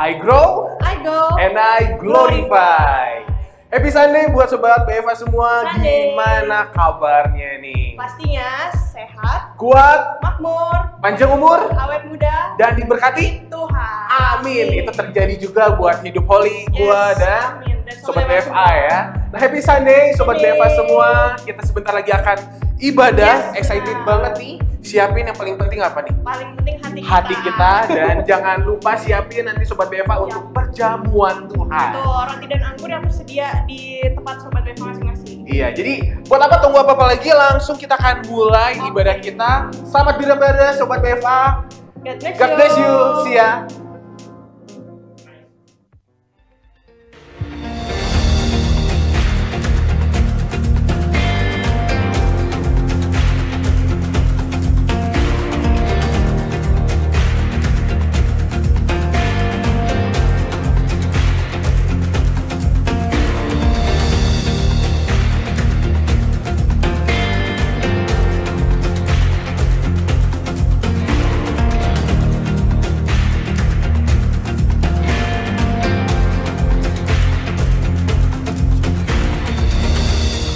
I grow, I go, and I glorify. Happy Sunday buat Sobat BFA semua, Sunday. gimana kabarnya nih? Pastinya sehat, Kuat, makmur, panjang umur, awet muda, dan diberkati? Tuhan. Amin. Itu terjadi juga buat Hidup Holy, gua dan amin. Dan Sobat BFA BFA ya. Nah, Happy Sunday Sobat Sunday. BFA semua. Kita sebentar lagi akan ibadah. Yes, Excited benar. banget nih. Siapin yang paling penting apa nih? Paling penting hati kita. Hati kita, dan jangan lupa siapin nanti Sobat BFA untuk perjamuan Tuhan. Tuh, roti dan anggur yang tersedia di tempat Sobat BFA masing-masing. Iya, jadi buat apa tunggu apa lagi, langsung kita akan mulai ibadah kita. Selamat beribadah Sobat BFA. God bless you. See ya.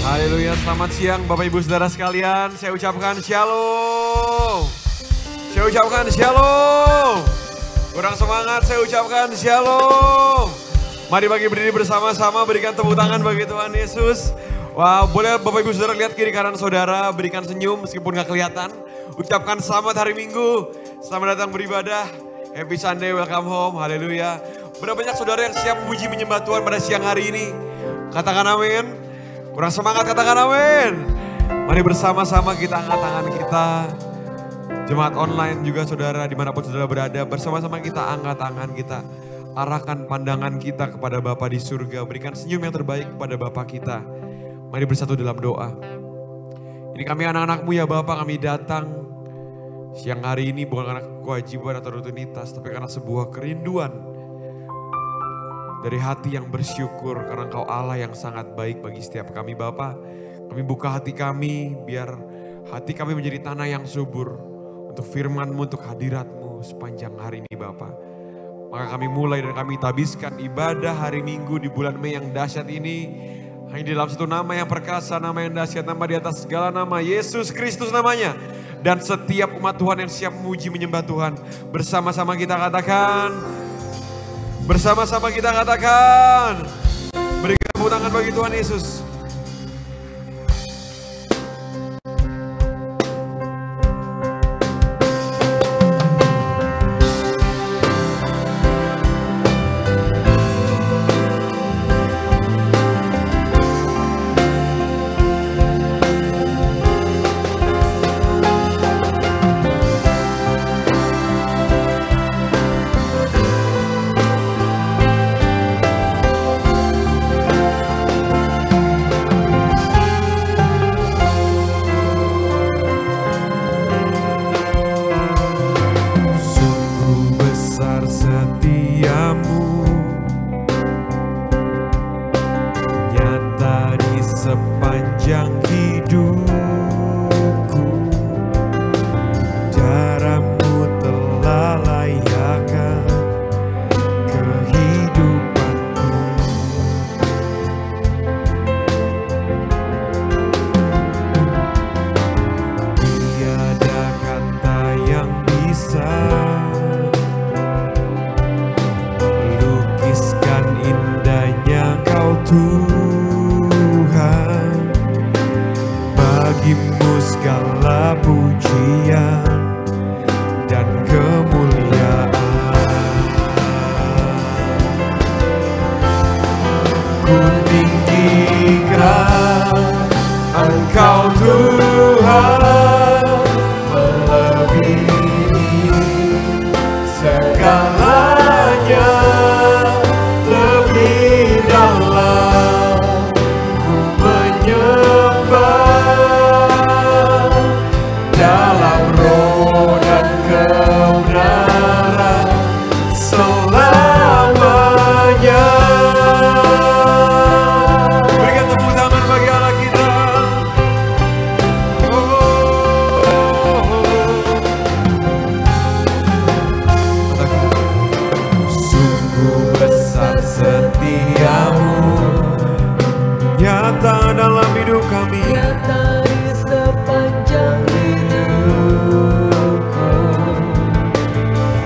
Haleluya, selamat siang Bapak Ibu Saudara sekalian. Saya ucapkan shalom. Saya ucapkan shalom. Kurang semangat, saya ucapkan shalom. Mari bagi berdiri bersama-sama, berikan tepuk tangan bagi Tuhan Yesus. Wow, boleh Bapak Ibu Saudara lihat kiri kanan saudara, berikan senyum meskipun gak kelihatan. Ucapkan selamat hari Minggu, selamat datang beribadah. Happy Sunday, welcome home, haleluya. Berapa banyak saudara yang siap memuji menyembah Tuhan pada siang hari ini? Katakan amin. Kurang semangat, katakan amin. Mari bersama-sama kita angkat tangan kita. Jemaat online juga saudara dimanapun saudara berada. Bersama-sama kita angkat tangan kita. Arahkan pandangan kita kepada Bapa di surga. Berikan senyum yang terbaik kepada Bapa kita. Mari bersatu dalam doa. Ini kami anak-anakmu ya Bapa, kami datang siang hari ini bukan karena kewajiban atau rutinitas. Tapi karena sebuah kerinduan. Dari hati yang bersyukur karena Engkau Allah yang sangat baik bagi setiap kami Bapa. Kami buka hati kami biar hati kami menjadi tanah yang subur untuk firman-Mu, untuk hadirat-Mu sepanjang hari ini Bapa. Maka kami mulai dan kami tabiskan ibadah hari Minggu di bulan Mei yang dahsyat ini. Hanya di dalam satu nama yang perkasa, nama yang dahsyat, nama di atas segala nama, Yesus Kristus namanya. Dan setiap umat Tuhan yang siap memuji menyembah Tuhan. Bersama-sama kita katakan, bersama-sama kita katakan, berikan tepuk tangan bagi Tuhan Yesus.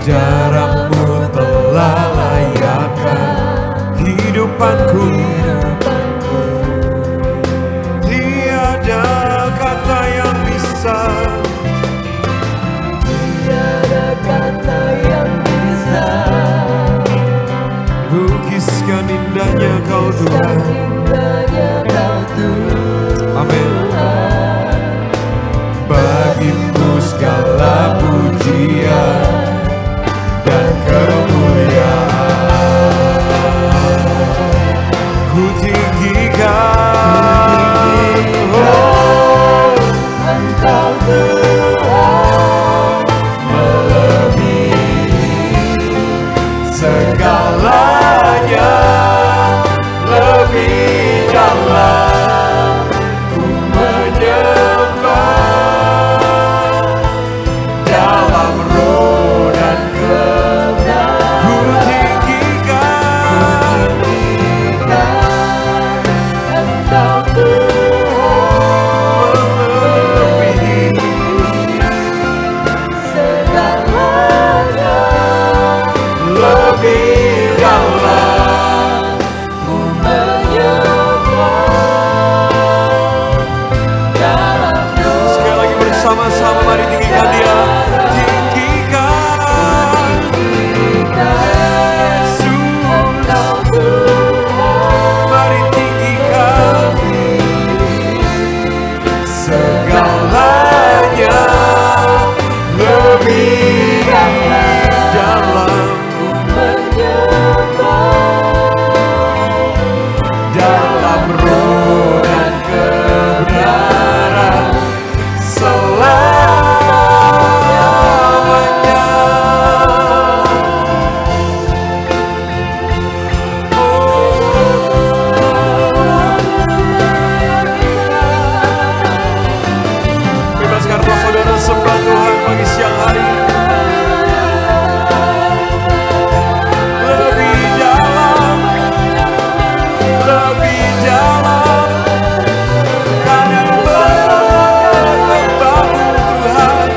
Darahmu telah layakkan hidupanku. Tiada kata yang bisa, tiada kata yang bisa lukiskan indahnya Kau Tuhan. indahnya Kau Tuhan. Amin. Bagimu segala pujian dan kemuliaan ku tinggikan. Oh, Engkau Tuhan melebihi segalanya, lebih dalam ku menyembah dalam roh dan kebenaran. Ku tinggikan Engkau Tuhan melebihi segalanya, lebih dalam. ku menyembah dalam doa. Sekali lagi bersama-sama mari tinggikan Dia. Tinggikan Yesus. Engkau Tuhan Mari tinggikan segalanya, lebih dalam dalam roh dan kebenaran selamanya. Bebaskan roh saudara sembah Tuhan pagi siang hari. Lebih dalam, lebih dalam, karena menyembahmu Tuhan.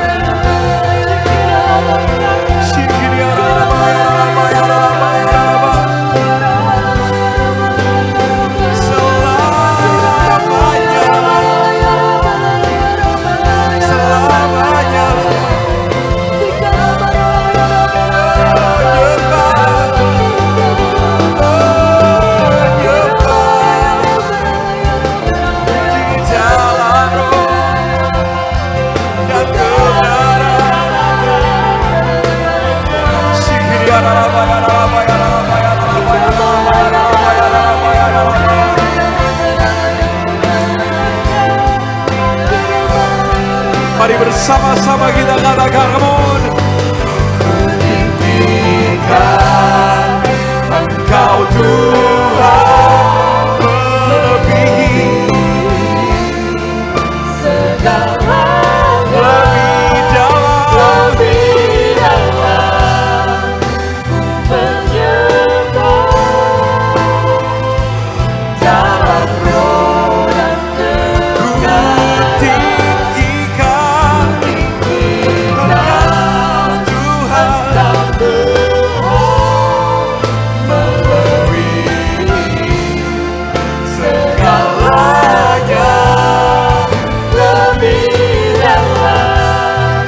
Selamanya, di dalam roh dan mari bersama-sama kita katakan, come on. Tinggikan Engkau Tuhan melebihi lebih dalam, dalam roh dan ku tinggikan Engkau Tuhan melebihi segalanya, lebih dalam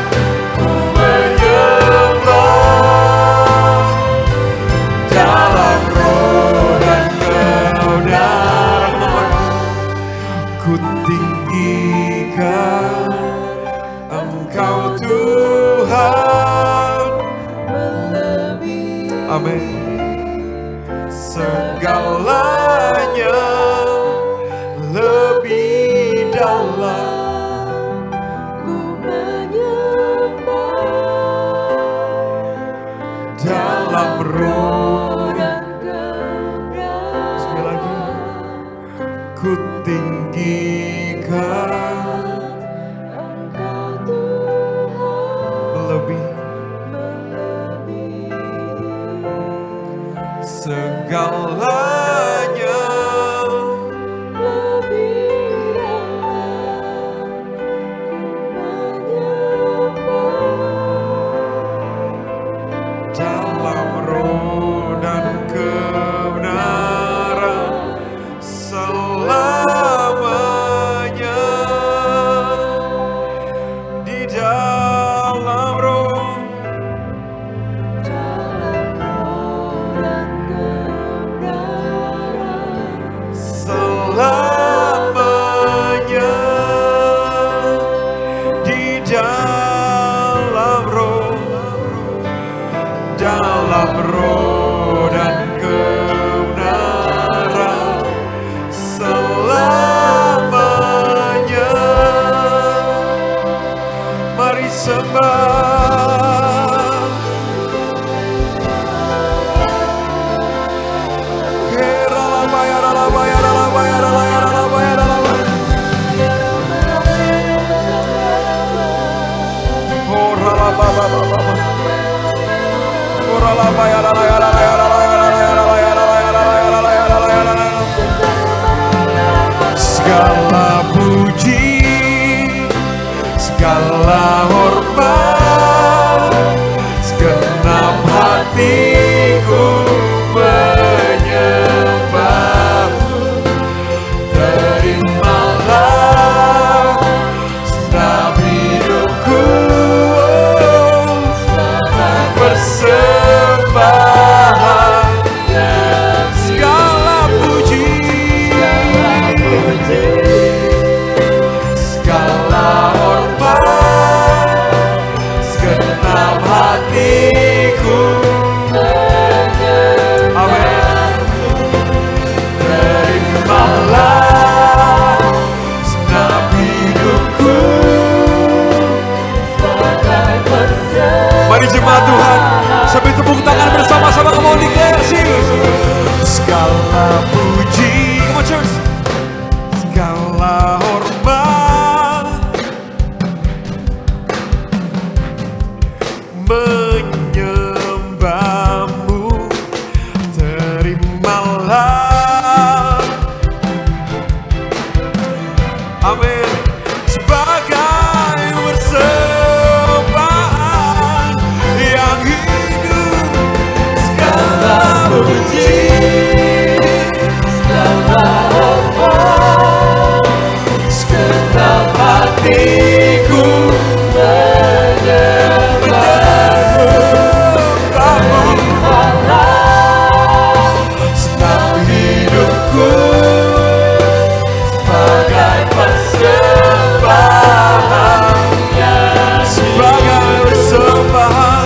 ku menyembah dalam roh dan kebenaran. Ku tinggikan Engkau Tuhan. Amin. Segalanya lebih dalam dalam roh. Sekali lagi, ku tinggikan lebih segalanya, dalam roh dan kebenaran selamanya. Mari sembah. Segala puji, segala hormat, segenap hatiku menyembahmu. Terimalah segenap hidupku, persembahan. Segala puji, segala hormat, segenap hatiku. Amin. Terimalah segenap hidupku. Mari jemaat Tuhan, sambil tepuk tangan bersama-sama, come on declare sing. Segala puji, come on church. Segala hormat, menyembahmu. Terimalah, amin, sebagai persembahan yang hidup. Segala puji, segala hormat, segenap hatiku menyembahmu. Segenap hidupku sebagai persembahan, sebagai persembahan,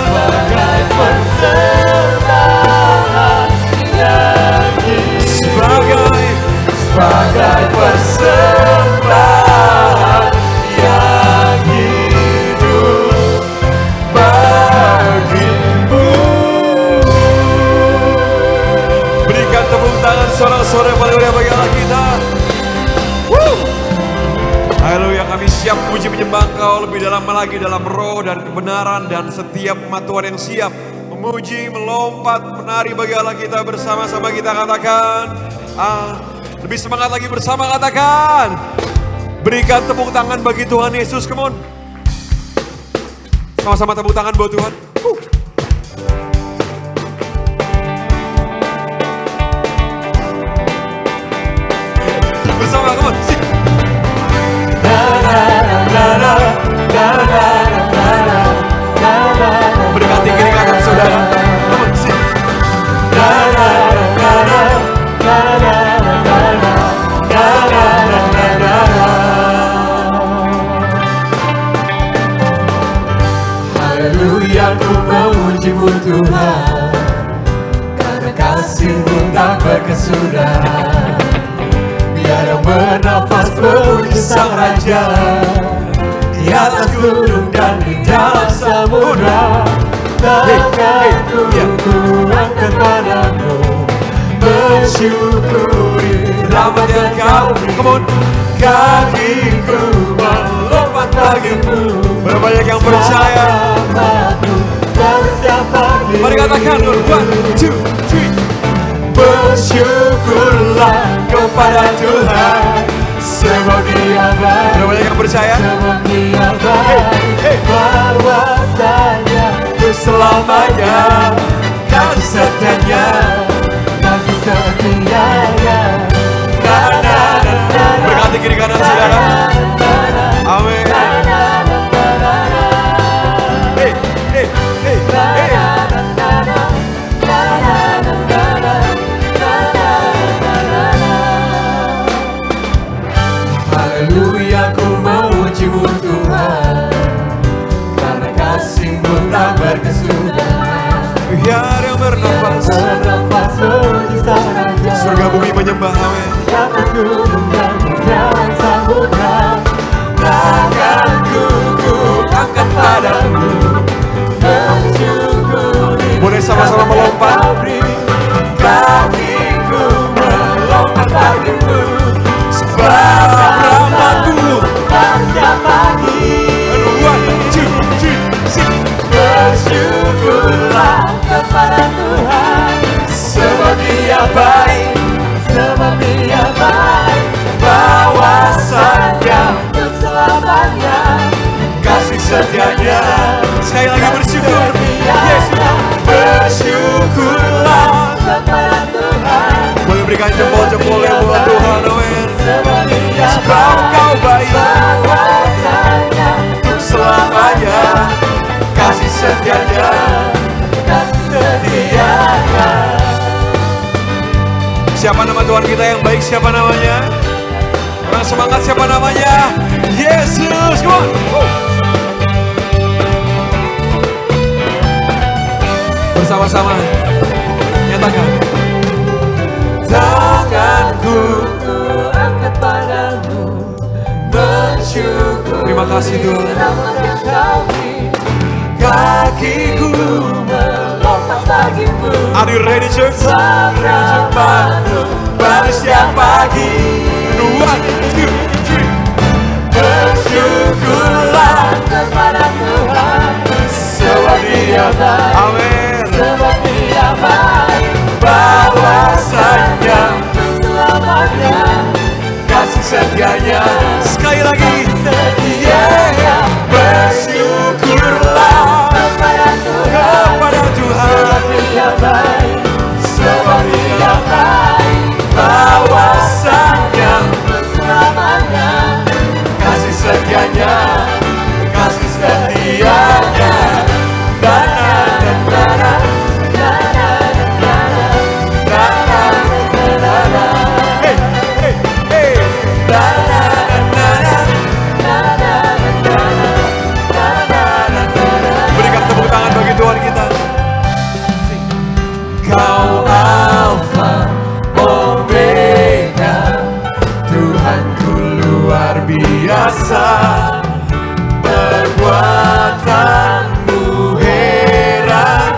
sebagai persembahan yang hidup bagimu. Berikan tepuk tangan sorak-sorai yang paling meriah bagi Allah kita. Haleluya, kami siap puji menyembah Engkau lebih dalam lagi dalam roh dan kebenaran, dan setiap umat Tuhan yang siap memuji, melompat, menari bagi Allah kita. Bersama-sama kita katakan, lebih semangat lagi bersama katakan. Berikan tepuk tangan bagi Tuhan Yesus, come on. Sama-sama tepuk tangan buat Tuhan. Bersama, come on, sing. Berkati kiri kanan saudara, come on, sing. Haleluya, ku memuji-Mu Tuhan, karena kasih-Mu tak berkesudahan. Biar yang bernafas memuji Sang Raja, di atas gunung dan di dalam samudra. Tanganku ku angkat padamu, bersyukuri rahmat yang Kau beri. Come on. Kakiku melompat bagimu, Berapa banyak yang percaya? Mari katakan, Lord, 1, 2, 3. Bersyukurlah kepada Tuhan, sebab Dia baik. Berapa banyak yang percaya? Sebab Dia baik, bahwasanya selamanya kasih setianya, kasih setianya. Berkati kiri kanan saudara. Amin. Hey, hey, hey, hey. Haleluya, ku memuji-Mu Tuhan, karena kasih-Mu tak berkesudahan. Biar yang bernafas Bernafas mujizat raja. surga bumi menyembah, amin. Jangan gunung dan jalan samudra, tanganku ku angkat padamu, mensyukuri. Boleh sama-sama melompat. Kakiku melompat bagimu, Sebab rahmatmu. setiap pagi. One, two, three, six. Bersyukurlah kepada Tuhan, sebab Dia baik, sebab Dia baik. Bahwasanya untuk selamanya kasih setianya. Sekali lagi bersyukur. Yes. Bersyukurlah kepada Tuhan, Boleh berikan jempol-jempolnya buat Tuhan, amin. sebab Dia Sebab Kau baik bahwasanya untuk selamanya. kasih setianya, kasih setianya. Siapa nama Tuhan kita yang baik? Siapa namanya? Orang semangat, siapa namanya? Yesus, come on. Bersama-sama nyatakan. Tanganku ku angkat padamu, bersyukur. Terima kasih Tuhan. Rahmat yang Kau beri, Kakiku. melompat bagimu. Are you ready, church? Rahmatmu baru setiap pagi. One, two, three. Bersyukurlah kepada Tuhan, sebab Dia baik, Amin. sebab Dia baik. Bahwasanya untuk selamanya kasih setianya, Sekali lagi. setianya. Bersyukurlah kepada Tuhan, Kepada Tuhan. sebab Dia baik, sebab Dia baik. Bahwasanya untuk selamanya kasih setianya, kasih setianya. Hey, hey, hey. Berikan tepuk tangan bagi Tuhan kita. Kau Alfa Omega, Tuhanku luar biasa. Perbuatanmu heran,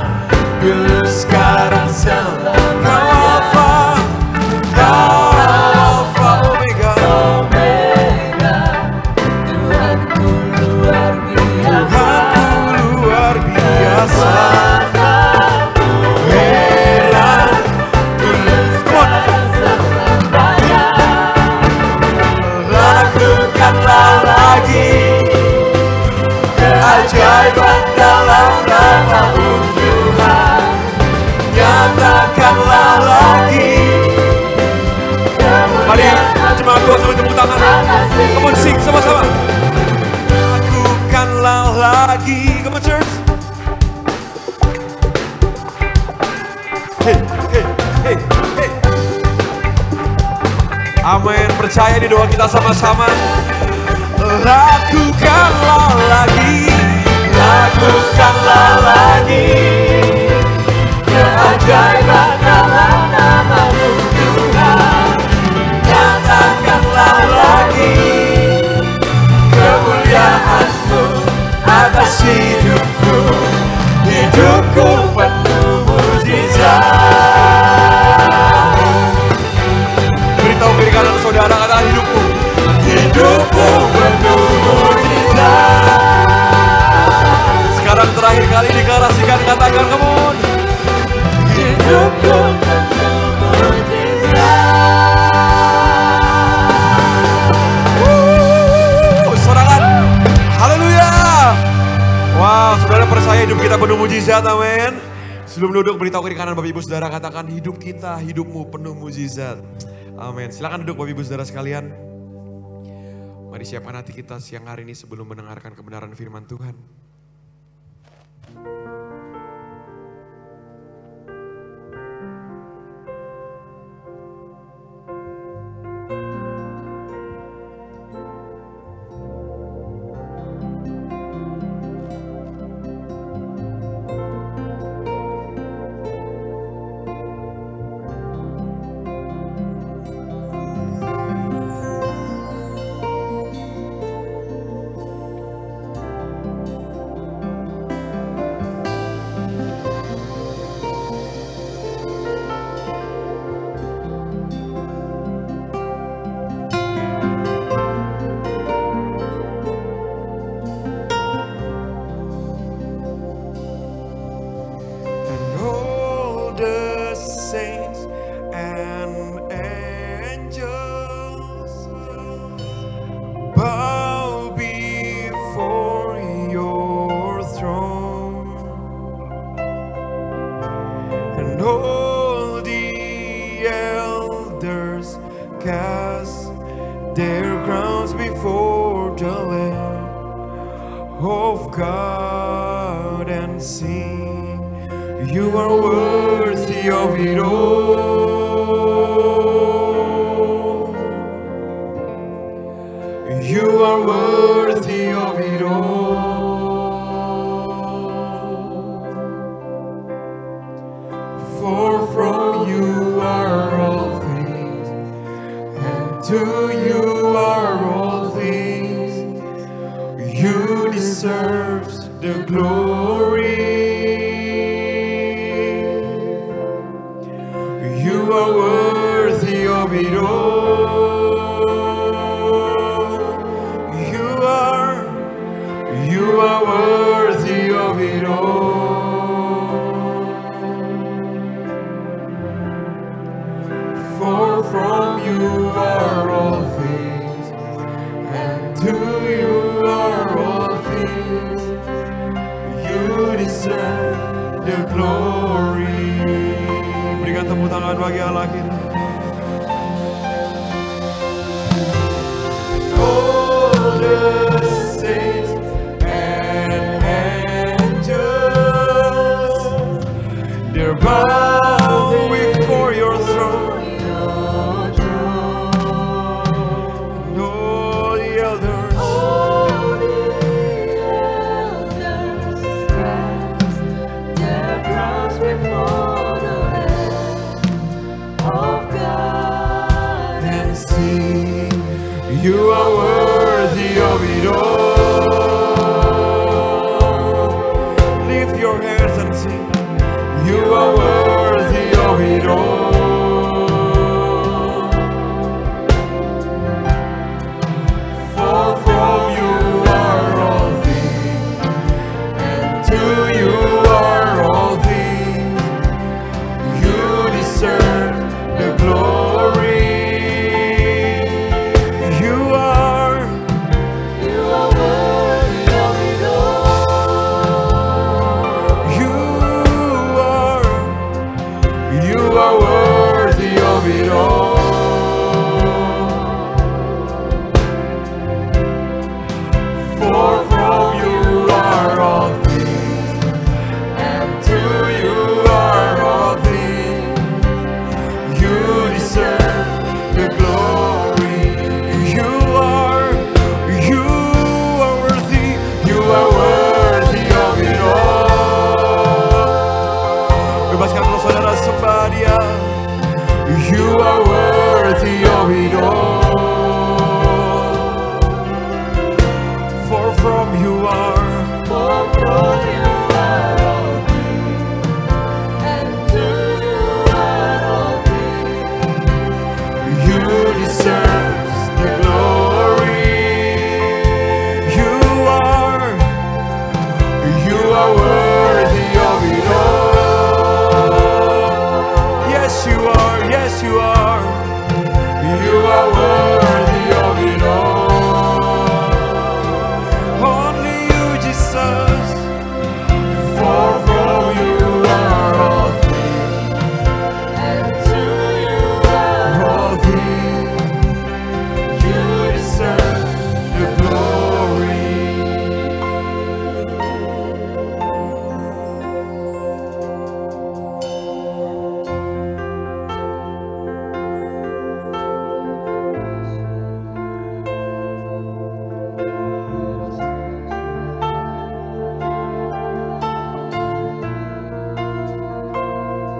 dulu sekarang selalu. Kau Alfa, Kau Alfa Omega. Omega, Tuhanku luar biasa. Tuhanku luar biasa. Heran, dulu sekarang selamanya. Lakukanlah lagi keajaiban dalam nama-Mu Tuhan. Nyatakanlah lagi Mari jemaat Tuhan sambil tepuk tangan. Come on, sing sama-sama. Lakukanlah lagi. Come on, church. Hey, hey, hey, hey. Amin. Percaya di doa kita sama-sama. Lakukanlah lagi. Lakukanlah lagi keajaiban dalam nama-Mu Tuhan. Nyatakanlah lagi kemuliaan-Mu atas hidupku. Hidupku penuh mujizat. Beritahu kiri kanan saudara, katakan hidupku. Hidupku penuh mujizat. Sekarang terakhir kali deklarasikan, katakan, come on. Hidupku penuh mujizat. Sorangan, haleluya. Wow, saudara percaya hidup kita penuh mujizat, amin. Sebelum duduk, beritahu kiri kanan Bapak Ibu Saudara, katakan hidup kita, hidupmu penuh mujizat. Amin. Silakan duduk Bapak Ibu Saudara sekalian. Mari siapkan hati kita siang hari ini sebelum mendengarkan kebenaran firman Tuhan. their crowns before the Lamb of God and sing, you are worthy of it all. You are worthy of it all. For from you are all things, and to you are all things. You deserve the glory. You are worthy of it all. You are worthy of it all. For from you are all things, and to you are all things. You deserve the glory. Berikan tepuk tangan bagi Allah kita. All the saints and angels, they're bowing before your throne. And all the elders, cast their crowns before the Lamb of God and sing, you are worthy of it all. Lift your hands and sing, you are worthy of it all. For from you are all things, and to you are all things. You deserve the glory. You are worthy of it all. You are worthy of it all. For from you are all things, and to you are all things. You deserve the glory. You are worthy. You are worthy of it all. Bebaskan kalau saudara sembah Dia. You are worthy of it all. For from you are. For from you are all things, and to you are all things. You deserve the glory. You are worthy of it all. Yes, you are. Yes, you are. You are worthy of it all. Only you, Jesus. For from you are all things, And to you are all things. You deserve the glory.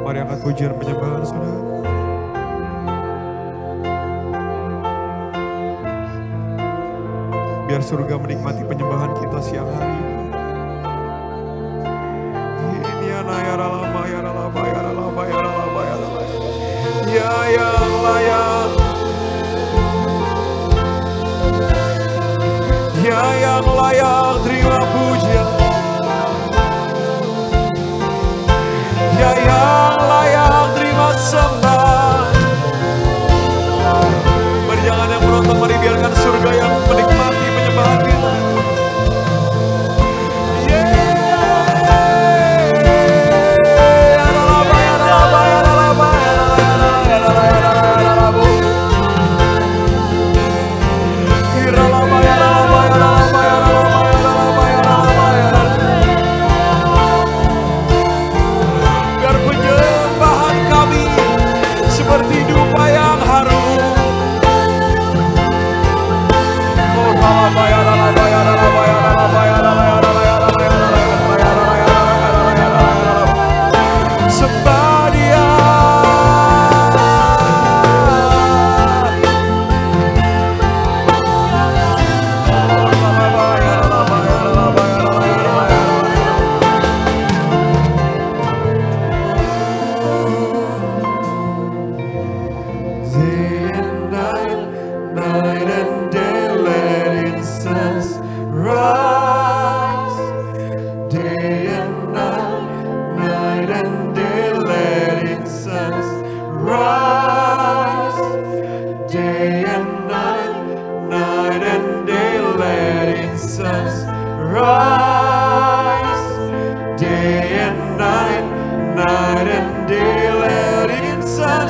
Mari angkat pujian penyembahan saudara. Biar surga menikmati penyembahan kita siang hari ini. Ini anayara lama, ya lama, ya lama, ya lama, ya lama. Ya yang layak. Ya yang layak terima pujian. Ya yang layak terima sembah. Mari jangan yang menonton, mari biarkan surga yang menikmati penyembahan kita.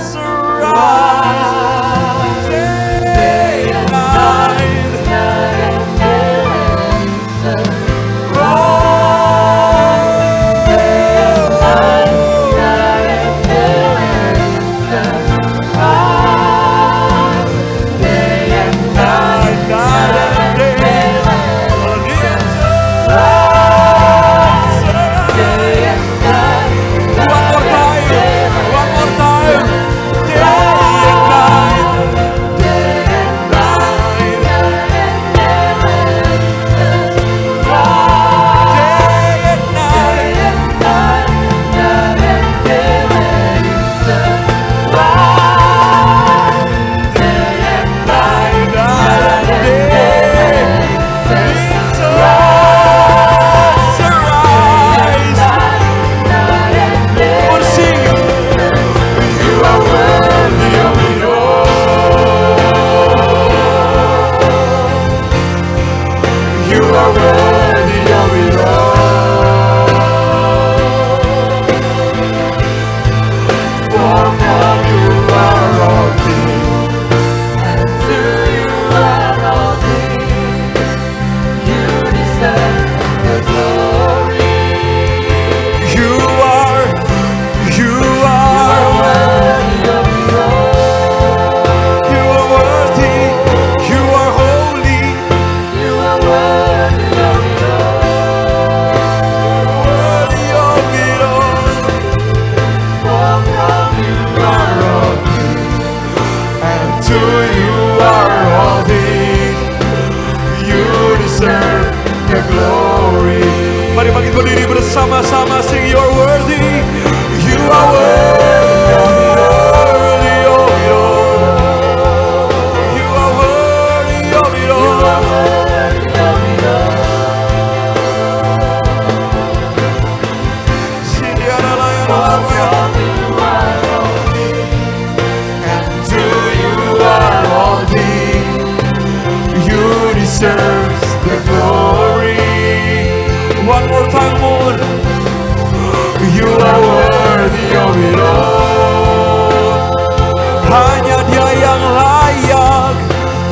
arise day and night. Mari bangkit berdiri bersama-sama, sing you are worthy, you are worthy, oh Lord. You are worthy, oh Lord. And to you are all things, you deserve the glory. One more time, Lord. You are worthy of it all. Hanya Dia yang layak.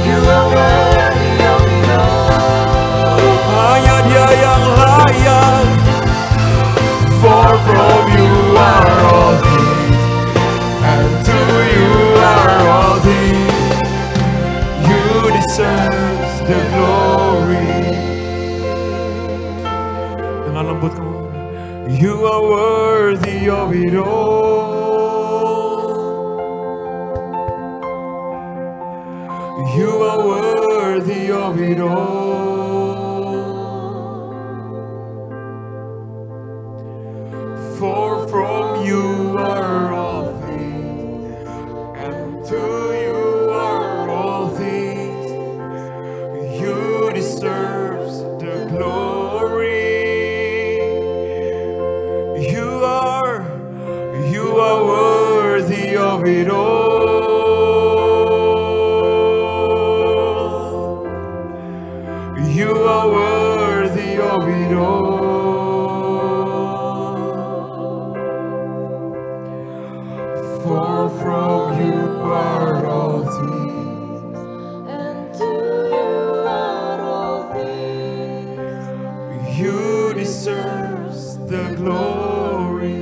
You are worthy of it all. Hanya Dia yang layak. For from you are all things, and to you are all things. You deserve the glory. Dengan lembut kamu. You are worthy of it all. You are worthy of it all. For from you are all things, and to you are all things. You deserve the glory. You are worthy of it all. You are worthy of it all. For from you are all things, And to you are all things. you deserve the glory.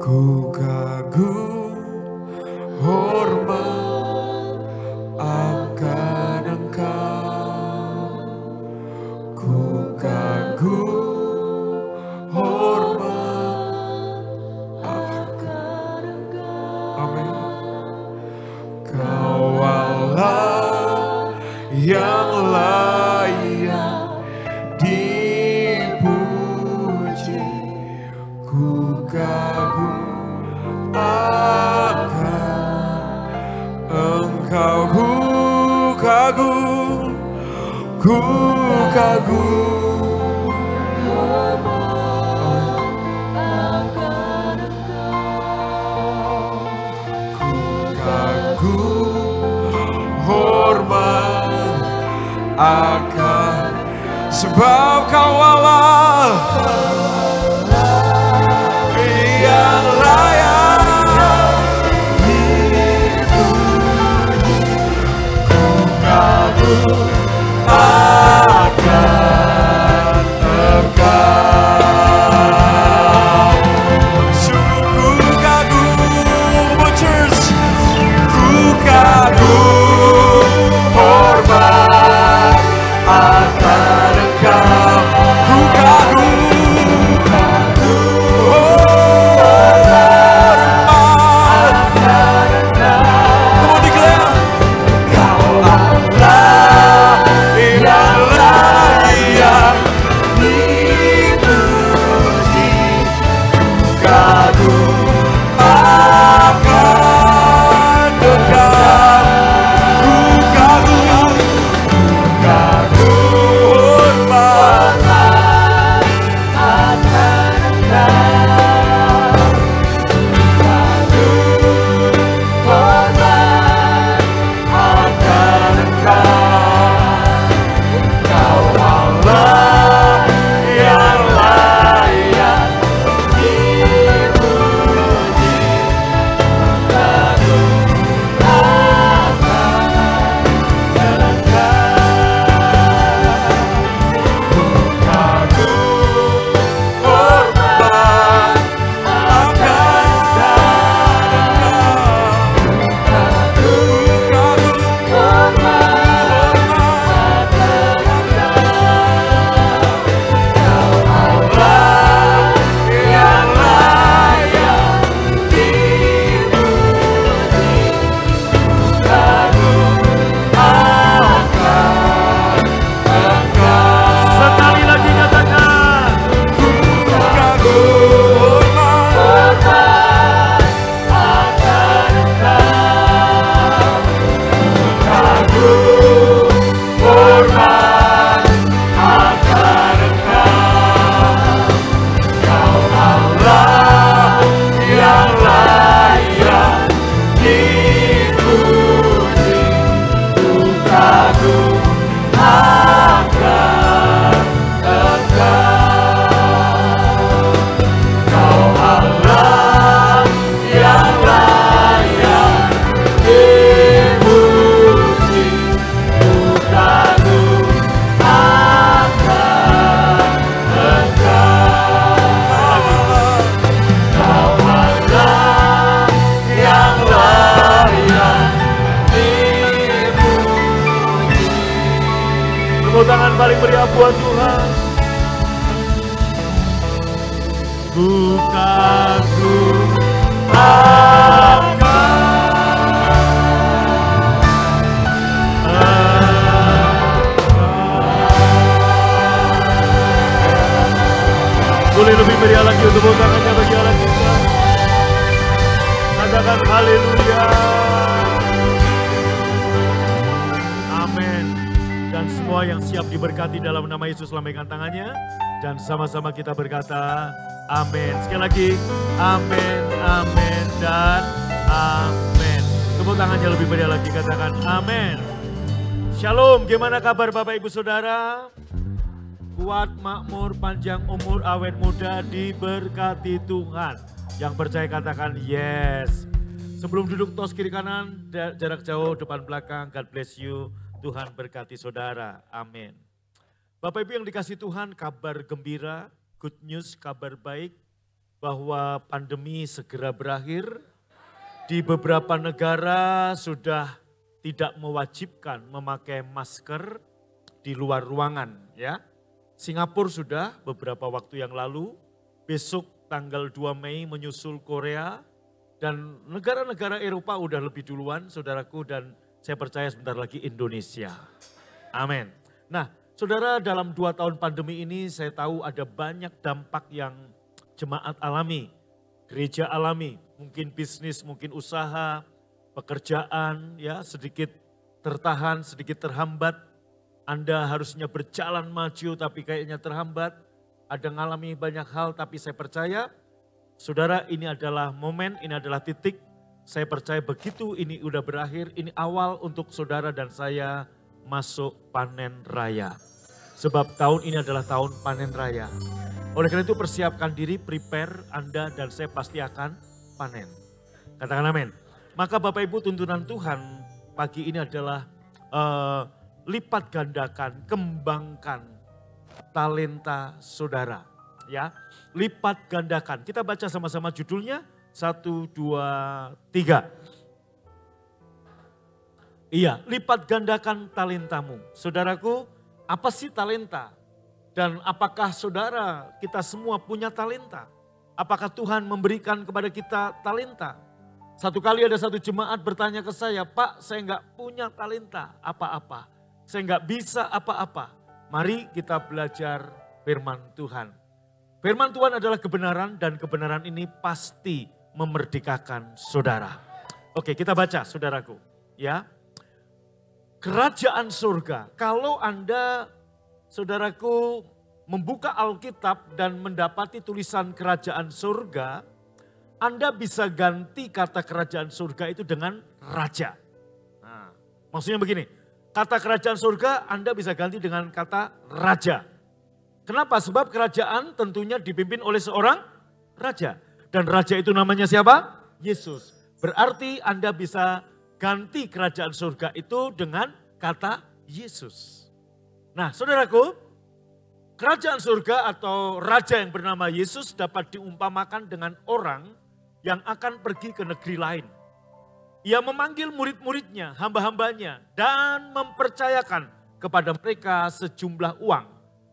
Ku kagum hormat akan Engkau. Ku kagum hormat akan Engkau. Amin. Kau Allah yang layak dipuji. Ku kagum akan Engkau. Ku kagum Akan hormat akan sebab Kau Allah yang layak dipuji. Ku kagum akan Engkau. Sungguh ku kagum, oh church, ku kagum hormat akan Engkau. Ku kagum hormat akan Engkau. Come on declare. Kau Allah yang layak dipuji. Ku kagum akan Engkau. Ku kagum hormat akan Engkau. Hormat akan Engkau. Kau Allah yang layak dipuji. Kagum akan Engkau. Kagum hormat akan sekali lagi katakan, ku kagum hormat akan Engkau. Kagum hormat akan Engkau. Kau Allah yang layak dipuji. Ku kagum akan Engkau. Kau Allah yang layak dipuji. Ku kagum akan Engkau. Kau Allah yang layak dipuji. Tepuk tangan paling meriah buat Tuhan. Ku kagum akan Engkau. Boleh lebih meriah lagi untuk tepuk tangannya bagi Allah kita. Katakan haleluya. Amin. Dan semua yang siap diberkati dalam nama Yesus lambaikan tangannya. Dan sama-sama kita berkata amin. Sekali lagi amin, amin, dan amin. Tepuk tangannya lebih meriah lagi, katakan amin. Shalom, gimana kabar Bapak Ibu Saudara? Kuat, makmur, panjang umur, awet muda, diberkati Tuhan. Yang percaya katakan yes. Sebelum duduk tos kiri kanan, jarak jauh, depan belakang, God bless you. Tuhan berkati saudara, amin. Bapak Ibu yang dikasih Tuhan, kabar gembira, good news, kabar baik, bahwa pandemi segera berakhir. Di beberapa negara sudah tidak mewajibkan memakai masker di luar ruangan, ya. Singapura sudah beberapa waktu yang lalu, besok tanggal 2 Mei menyusul Korea, dan negara-negara Eropa udah lebih duluan, saudaraku, dan saya percaya sebentar lagi Indonesia. Amin. Nah, saudara, dalam 2 tahun pandemi ini saya tahu ada banyak dampak yang jemaat alami, gereja alami, mungkin bisnis, mungkin usaha, pekerjaan, ya sedikit tertahan, sedikit terhambat. Anda harusnya berjalan maju tapi kayaknya terhambat. Ada ngalami banyak hal tapi saya percaya, saudara, ini adalah momen, ini adalah titik. Saya percaya begitu ini udah berakhir, ini awal untuk saudara dan saya masuk panen raya. Sebab tahun ini adalah tahun panen raya. Oleh karena itu persiapkan diri, prepare Anda dan saya pasti akan panen. Katakan amin. Maka Bapak Ibu tuntunan Tuhan pagi ini adalah lipat gandakan, kembangkan talenta saudara. Ya, lipat gandakan. Kita baca sama-sama judulnya. 1, 2, 3. Iya, lipat gandakan talentamu. Saudaraku, apa sih talenta? Dan apakah saudara kita semua punya talenta? Apakah Tuhan memberikan kepada kita talenta? Satu kali ada satu jemaat bertanya ke saya, Pak, saya enggak punya talenta apa-apa. Saya enggak bisa apa-apa. Mari kita belajar firman Tuhan. Firman Tuhan adalah kebenaran dan kebenaran ini pasti memerdekakan saudara. Oke, kita baca saudaraku. Ya, kerajaan surga. Kalau Anda, saudaraku, membuka Alkitab dan mendapati tulisan kerajaan surga, Anda bisa ganti kata kerajaan surga itu dengan raja. Nah, maksudnya begini, kata kerajaan surga Anda bisa ganti dengan kata raja. Kenapa? Sebab kerajaan tentunya dipimpin oleh seorang raja. Dan raja itu namanya siapa? Yesus. Berarti Anda bisa ganti kerajaan surga itu dengan kata Yesus. Nah, saudaraku, kerajaan surga atau raja yang bernama Yesus dapat diumpamakan dengan orang yang akan pergi ke negeri lain. Ia memanggil murid-muridnya, hamba-hambanya, dan mempercayakan kepada mereka sejumlah uang.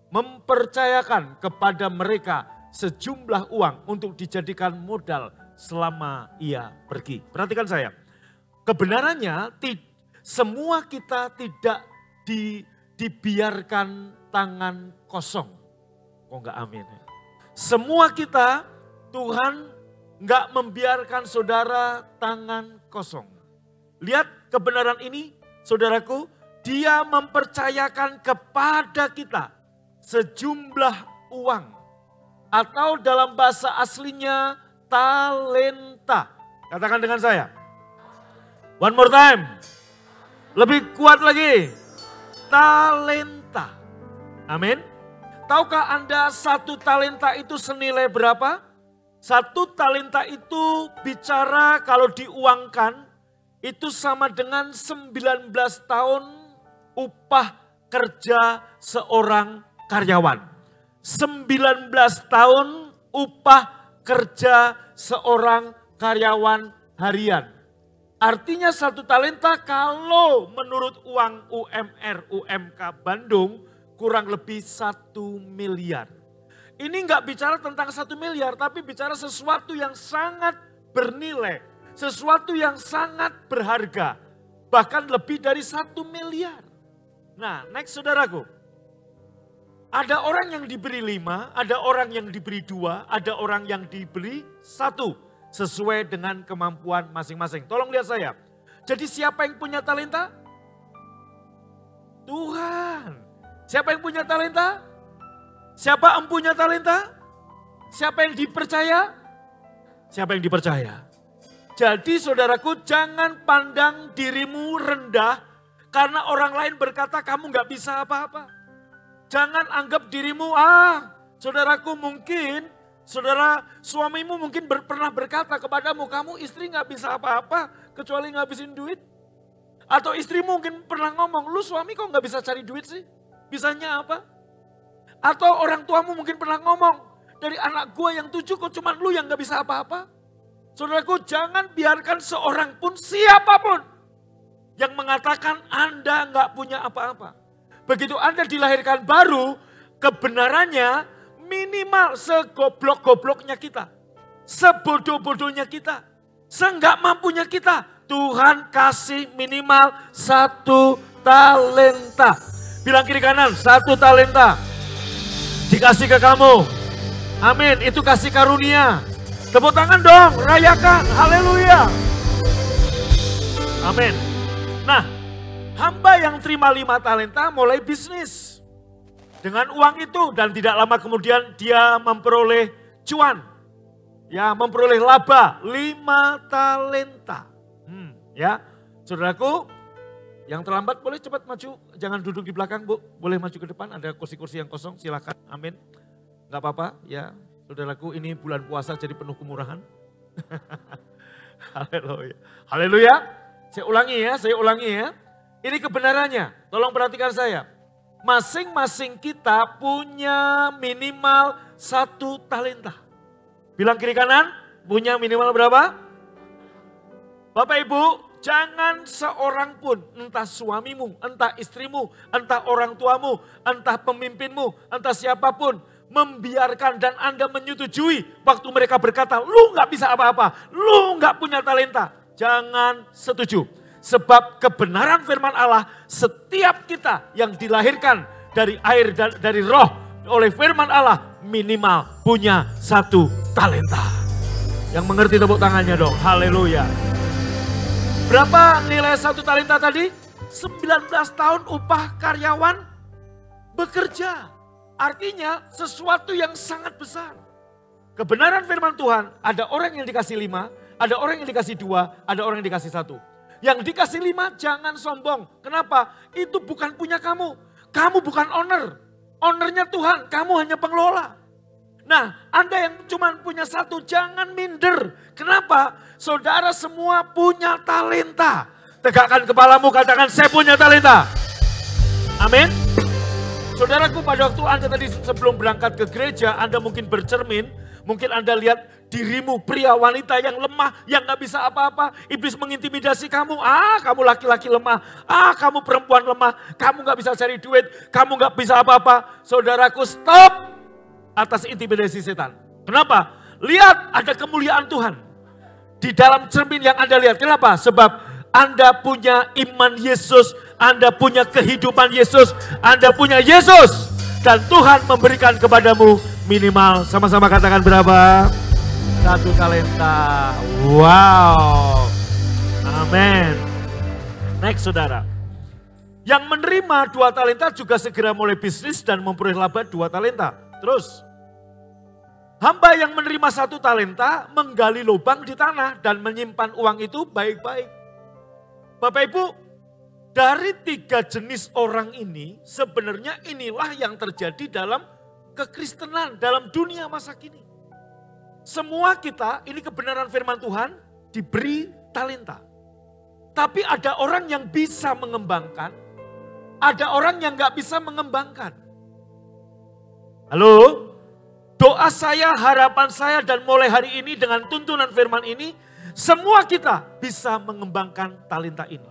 Mempercayakan kepada mereka sejumlah uang untuk dijadikan modal selama ia pergi. Perhatikan saya, kebenarannya semua kita tidak dibiarkan tangan kosong. Kok enggak amin ya? Semua kita, Tuhan enggak membiarkan saudara tangan kosong. Lihat kebenaran ini, saudaraku, Dia mempercayakan kepada kita sejumlah uang. Atau dalam bahasa aslinya talenta. Katakan dengan saya. One more time. Lebih kuat lagi. Talenta. Amin. Tahukah Anda satu talenta itu senilai berapa? Satu talenta itu bicara kalau diuangkan itu sama dengan 19 tahun upah kerja seorang karyawan. 19 tahun upah kerja seorang karyawan harian. Artinya satu talenta kalau menurut uang UMR UMK Bandung kurang lebih 1 miliar. Ini enggak bicara tentang 1 miliar tapi bicara sesuatu yang sangat bernilai. Sesuatu yang sangat berharga. Bahkan lebih dari 1 miliar. Nah, next saudaraku. Ada orang yang diberi 5, ada orang yang diberi 2, ada orang yang diberi 1. Sesuai dengan kemampuan masing-masing. Tolong lihat saya. Jadi siapa yang punya talenta? Tuhan. Siapa yang punya talenta? Siapa yang punya talenta? Siapa yang dipercaya? Siapa yang dipercaya? Jadi saudaraku jangan pandang dirimu rendah karena orang lain berkata kamu gak bisa apa-apa. Jangan anggap dirimu, saudaraku mungkin, saudara suamimu mungkin pernah berkata kepadamu, kamu istri gak bisa apa-apa kecuali ngabisin duit. Atau istrimu mungkin pernah ngomong, lu suami kok gak bisa cari duit sih? Bisanya apa? Atau orang tuamu mungkin pernah ngomong, dari anak gua yang 7 kok cuma lu yang gak bisa apa-apa? Saudaraku jangan biarkan seorang pun siapapun yang mengatakan Anda gak punya apa-apa. Begitu Anda dilahirkan baru, kebenarannya minimal segoblok-gobloknya kita. Sebodoh-bodohnya kita. Seenggak mampunya kita. Tuhan kasih minimal 1 talenta. Bilang kiri kanan, 1 talenta. Dikasih ke kamu. Amin, itu kasih karunia. Tepuk tangan dong, rayakan. Haleluya. Amin. Nah, hamba yang terima 5 talenta mulai bisnis. Dengan uang itu dan tidak lama kemudian dia memperoleh cuan. Ya, memperoleh laba 5 talenta. Ya, saudaraku, Yang terlambat boleh cepat maju, jangan duduk di belakang Bu. Boleh maju ke depan, ada kursi-kursi yang kosong, silakan. Amin. Gak apa-apa ya, saudaraku, ini bulan puasa jadi penuh kemurahan. Haleluya. Haleluya. Saya ulangi ya. Ini kebenarannya, tolong perhatikan saya. Masing-masing kita punya minimal 1 talenta. Bilang kiri kanan, punya minimal berapa? Bapak Ibu, jangan seorang pun, entah suamimu, entah istrimu, entah orang tuamu, entah pemimpinmu, entah siapapun, membiarkan dan Anda menyetujui waktu mereka berkata, lu gak bisa apa-apa, lu gak punya talenta. Jangan setuju. Sebab kebenaran firman Allah, setiap kita yang dilahirkan dari air dan dari roh oleh firman Allah, minimal punya 1 talenta. Yang mengerti tepuk tangannya dong, haleluya. Berapa nilai 1 talenta tadi? 19 tahun upah karyawan bekerja. Artinya sesuatu yang sangat besar. Kebenaran firman Tuhan, ada orang yang dikasih 5, ada orang yang dikasih 2, ada orang yang dikasih 1. Yang dikasih 5 jangan sombong. Kenapa? Itu bukan punya kamu. Kamu bukan owner. Ownernya Tuhan, kamu hanya pengelola. Nah, Anda yang cuma punya 1 jangan minder. Kenapa? Saudara semua punya talenta. Tegakkan kepalamu, katakan saya punya talenta. Amin. Saudaraku, pada waktu Anda tadi sebelum berangkat ke gereja, Anda mungkin bercermin, mungkin Anda lihat dirimu pria wanita yang lemah, yang gak bisa apa-apa. Iblis mengintimidasi kamu, kamu laki-laki lemah, kamu perempuan lemah, kamu gak bisa cari duit, kamu gak bisa apa-apa. Saudaraku, stop atas intimidasi setan. Kenapa? Lihat ada kemuliaan Tuhan di dalam cermin yang Anda lihat. Kenapa? Sebab Anda punya iman Yesus, Anda punya kehidupan Yesus, Anda punya Yesus. Dan Tuhan memberikan kepadamu minimal, sama-sama katakan berapa? 1 talenta. Wow. Amin. Next saudara. Yang menerima 2 talenta juga segera mulai bisnis dan memperoleh laba 2 talenta. Terus. Hamba yang menerima 1 talenta menggali lubang di tanah dan menyimpan uang itu baik-baik. Bapak Ibu, dari 3 jenis orang ini sebenarnya inilah yang terjadi dalam kekristenan, dalam dunia masa kini. Semua kita, ini kebenaran firman Tuhan, diberi talenta. Tapi ada orang yang bisa mengembangkan, ada orang yang gak bisa mengembangkan. Halo? Doa saya, harapan saya dan mulai hari ini dengan tuntunan firman ini, semua kita bisa mengembangkan talenta ini.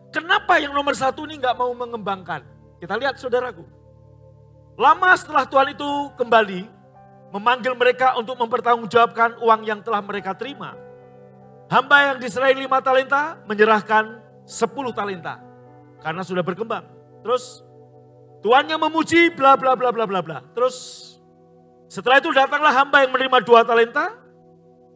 Kenapa yang nomor 1 ini gak mau mengembangkan? Kita lihat saudaraku. Lama setelah Tuhan itu kembali, memanggil mereka untuk mempertanggungjawabkan uang yang telah mereka terima. Hamba yang diserahi 5 talenta menyerahkan 10 talenta. Karena sudah berkembang. Terus tuannya memuji bla bla bla bla bla bla. Terus setelah itu datanglah hamba yang menerima 2 talenta.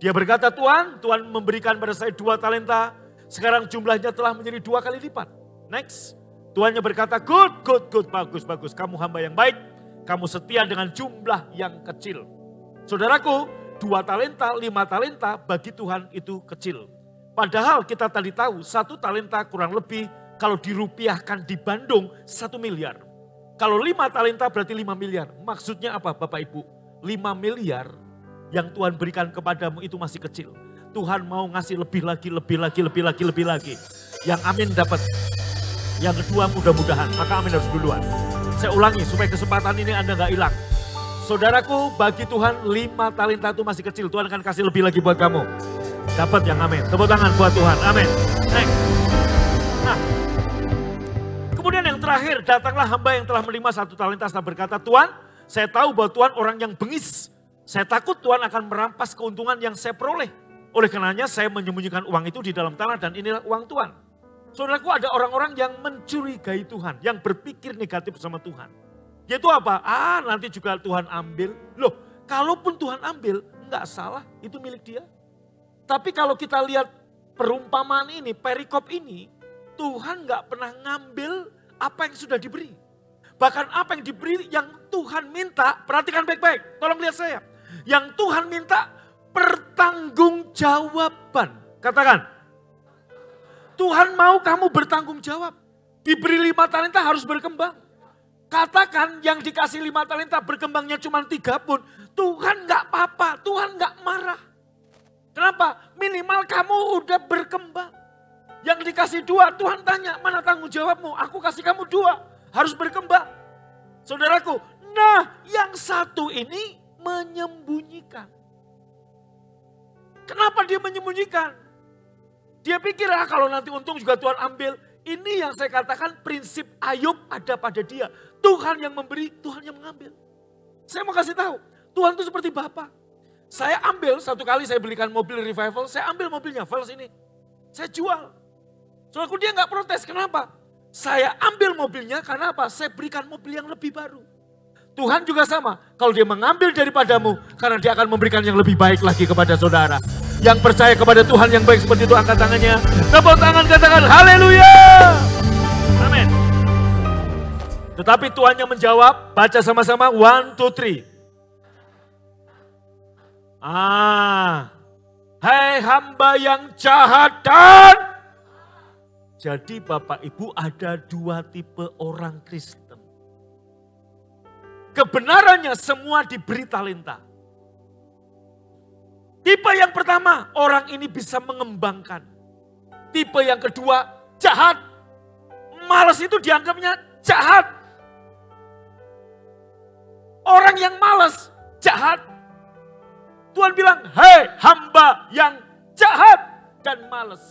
Dia berkata, Tuhan memberikan pada saya 2 talenta. Sekarang jumlahnya telah menjadi 2 kali lipat. Next. Tuannya berkata, good, bagus. Kamu hamba yang baik. Kamu setia dengan jumlah yang kecil. Saudaraku, 2 talenta, 5 talenta bagi Tuhan itu kecil. Padahal kita tadi tahu 1 talenta kurang lebih kalau dirupiahkan di Bandung 1 miliar. Kalau 5 talenta berarti 5 miliar. Maksudnya apa Bapak Ibu? 5 miliar yang Tuhan berikan kepadamu itu masih kecil. Tuhan mau ngasih lebih lagi. Yang amin dapat. Yang kedua mudah-mudahan, maka amin harus duluan. Saya ulangi supaya kesempatan ini Anda gak hilang. Saudaraku, bagi Tuhan 5 talenta itu masih kecil. Tuhan akan kasih lebih lagi buat kamu. Dapat yang amin. Tepuk tangan buat Tuhan. Amin. Next. Nah, kemudian yang terakhir datanglah hamba yang telah menerima 1 talenta setelah berkata, Tuhan, saya tahu bahwa Tuhan orang yang bengis. Saya takut Tuhan akan merampas keuntungan yang saya peroleh. Oleh karenanya saya menyembunyikan uang itu di dalam tanah dan inilah uang Tuhan. Saudaraku, ada orang-orang yang mencurigai Tuhan, yang berpikir negatif sama Tuhan. Yaitu apa? Nanti juga Tuhan ambil. Loh, kalaupun Tuhan ambil, enggak salah, itu milik dia. Tapi kalau kita lihat perumpamaan ini, perikop ini, Tuhan enggak pernah ngambil apa yang sudah diberi. Bahkan apa yang diberi, yang Tuhan minta, perhatikan baik-baik, tolong lihat saya. Yang Tuhan minta pertanggungjawaban. Katakan, Tuhan mau kamu bertanggung jawab. Diberi 5 talenta harus berkembang. Katakan yang dikasih 5 talenta berkembangnya cuma 3 pun. Tuhan gak apa-apa, Tuhan gak marah. Kenapa? Minimal kamu udah berkembang. Yang dikasih 2, Tuhan tanya, mana tanggung jawabmu? Aku kasih kamu 2, harus berkembang. Saudaraku, nah yang satu ini menyembunyikan. Kenapa dia menyembunyikan? Dia pikir kalau nanti untung juga Tuhan ambil. Ini yang saya katakan prinsip Ayub ada pada dia. Tuhan yang memberi, Tuhan yang mengambil. Saya mau kasih tahu, Tuhan itu seperti Bapa. Saya ambil, satu kali saya belikan mobil revival, saya ambil mobilnya, Vals ini. Saya jual. Soalnya dia nggak protes, kenapa? Saya ambil mobilnya karena apa? Saya berikan mobil yang lebih baru. Tuhan juga sama, kalau dia mengambil daripadamu, karena dia akan memberikan yang lebih baik lagi kepada saudara. Yang percaya kepada Tuhan yang baik seperti itu, angkat tangannya. Tepuk tangan, katakan haleluya. Amin. Tetapi Tuhannya menjawab, baca sama-sama, 1, 2, 3. Hai hamba yang jahat dan... Jadi Bapak Ibu ada 2 tipe orang Kristen. Kebenarannya semua diberi talenta. Tipe yang pertama, orang ini bisa mengembangkan. Tipe yang kedua, jahat. Malas itu dianggapnya jahat. Orang yang malas, jahat. Tuhan bilang, hei hamba yang jahat dan malas.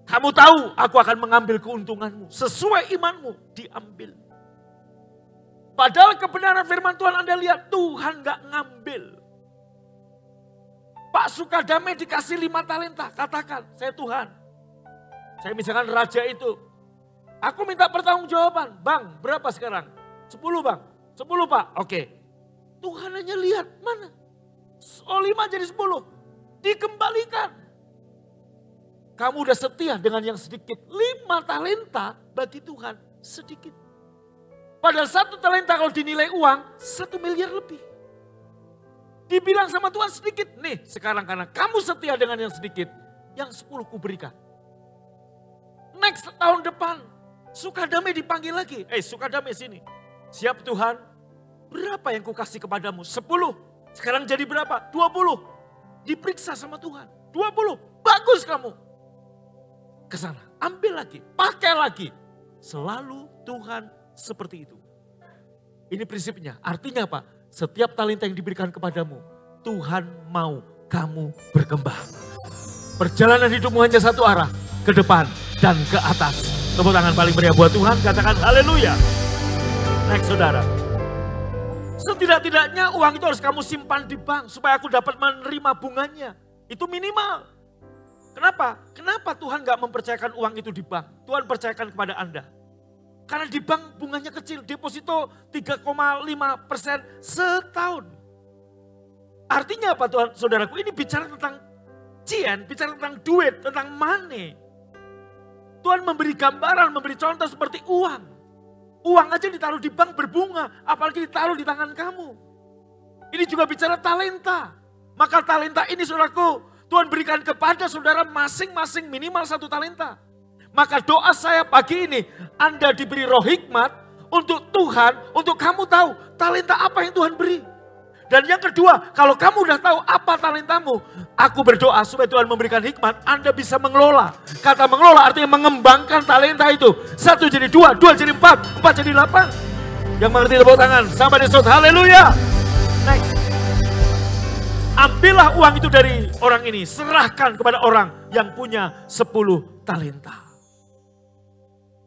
Kamu tahu aku akan mengambil keuntunganmu. Sesuai imanmu diambil. Padahal kebenaran firman Tuhan Anda lihat, Tuhan gak ngambil. Pak Sukadame dikasih 5 talenta, katakan, saya Tuhan. Saya misalkan raja itu. Aku minta pertanggungjawaban, bang berapa sekarang? 10 bang, 10 pak, oke. Tuhan hanya lihat, mana? 5 jadi 10, dikembalikan. Kamu udah setia dengan yang sedikit, 5 talenta bagi Tuhan sedikit. Padahal 1 talenta kalau dinilai uang, 1 miliar lebih. Dibilang sama Tuhan sedikit, nih sekarang karena kamu setia dengan yang sedikit, yang 10 kuberikan. Next tahun depan, Sukadame dipanggil lagi. Sukadame sini. Siap Tuhan, berapa yang kukasih kepadamu? 10. Sekarang jadi berapa? 20. Diperiksa sama Tuhan. 20. Bagus kamu. Kesana, ambil lagi, pakai lagi. Selalu Tuhan seperti itu. Ini prinsipnya. Artinya apa? Setiap talenta yang diberikan kepadamu, Tuhan mau kamu berkembang. Perjalanan hidupmu hanya satu arah, ke depan dan ke atas. Tepuk tangan paling meriah buat Tuhan, katakan haleluya. Next saudara. Setidak-tidaknya uang itu harus kamu simpan di bank supaya aku dapat menerima bunganya. Itu minimal. Kenapa? Kenapa Tuhan gak mempercayakan uang itu di bank? Tuhan percayakan kepada Anda. Karena di bank bunganya kecil, deposito 3,5% setahun. Artinya apa Tuhan, saudaraku? Ini bicara tentang bicara tentang duit, tentang money. Tuhan memberi gambaran, memberi contoh seperti uang. Uang aja ditaruh di bank berbunga, apalagi ditaruh di tangan kamu. Ini juga bicara talenta. Maka talenta ini saudaraku, Tuhan berikan kepada saudara masing-masing minimal 1 talenta. Maka doa saya pagi ini, Anda diberi roh hikmat untuk Tuhan, untuk kamu tahu talenta apa yang Tuhan beri. Dan yang kedua, kalau kamu udah tahu apa talentamu, aku berdoa supaya Tuhan memberikan hikmat, Anda bisa mengelola. Kata mengelola artinya mengembangkan talenta itu. 1 jadi 2, 2 jadi 4, 4 jadi 8. Yang mengerti tepuk tangan, sampai di shout haleluya. Next. Ambillah uang itu dari orang ini, serahkan kepada orang yang punya 10 talenta.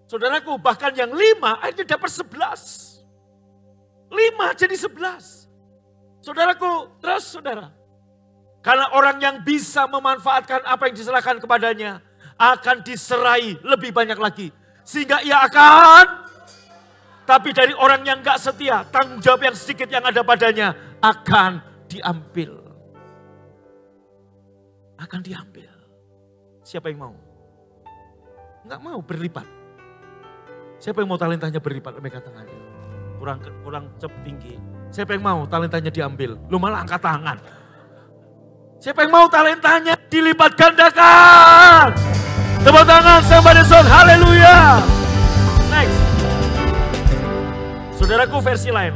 Saudaraku, bahkan yang 5 akhirnya dapat 11. 5 jadi 11. Saudaraku, terus saudara. Karena orang yang bisa memanfaatkan apa yang diserahkan kepadanya akan diserai lebih banyak lagi. Sehingga ia akan, tapi dari orang yang gak setia, tanggung jawab yang sedikit yang ada padanya akan diambil. Akan diambil. Siapa yang mau? Enggak mau berlipat. Siapa yang mau talentanya berlipat? Mereka tangannya. Kurang tinggi. Siapa yang mau talentanya diambil? Lu malah angkat tangan. Siapa yang mau talentanya dilipat gandakan? Tepuk tangan somebody shout haleluya. Next. Saudaraku versi lain.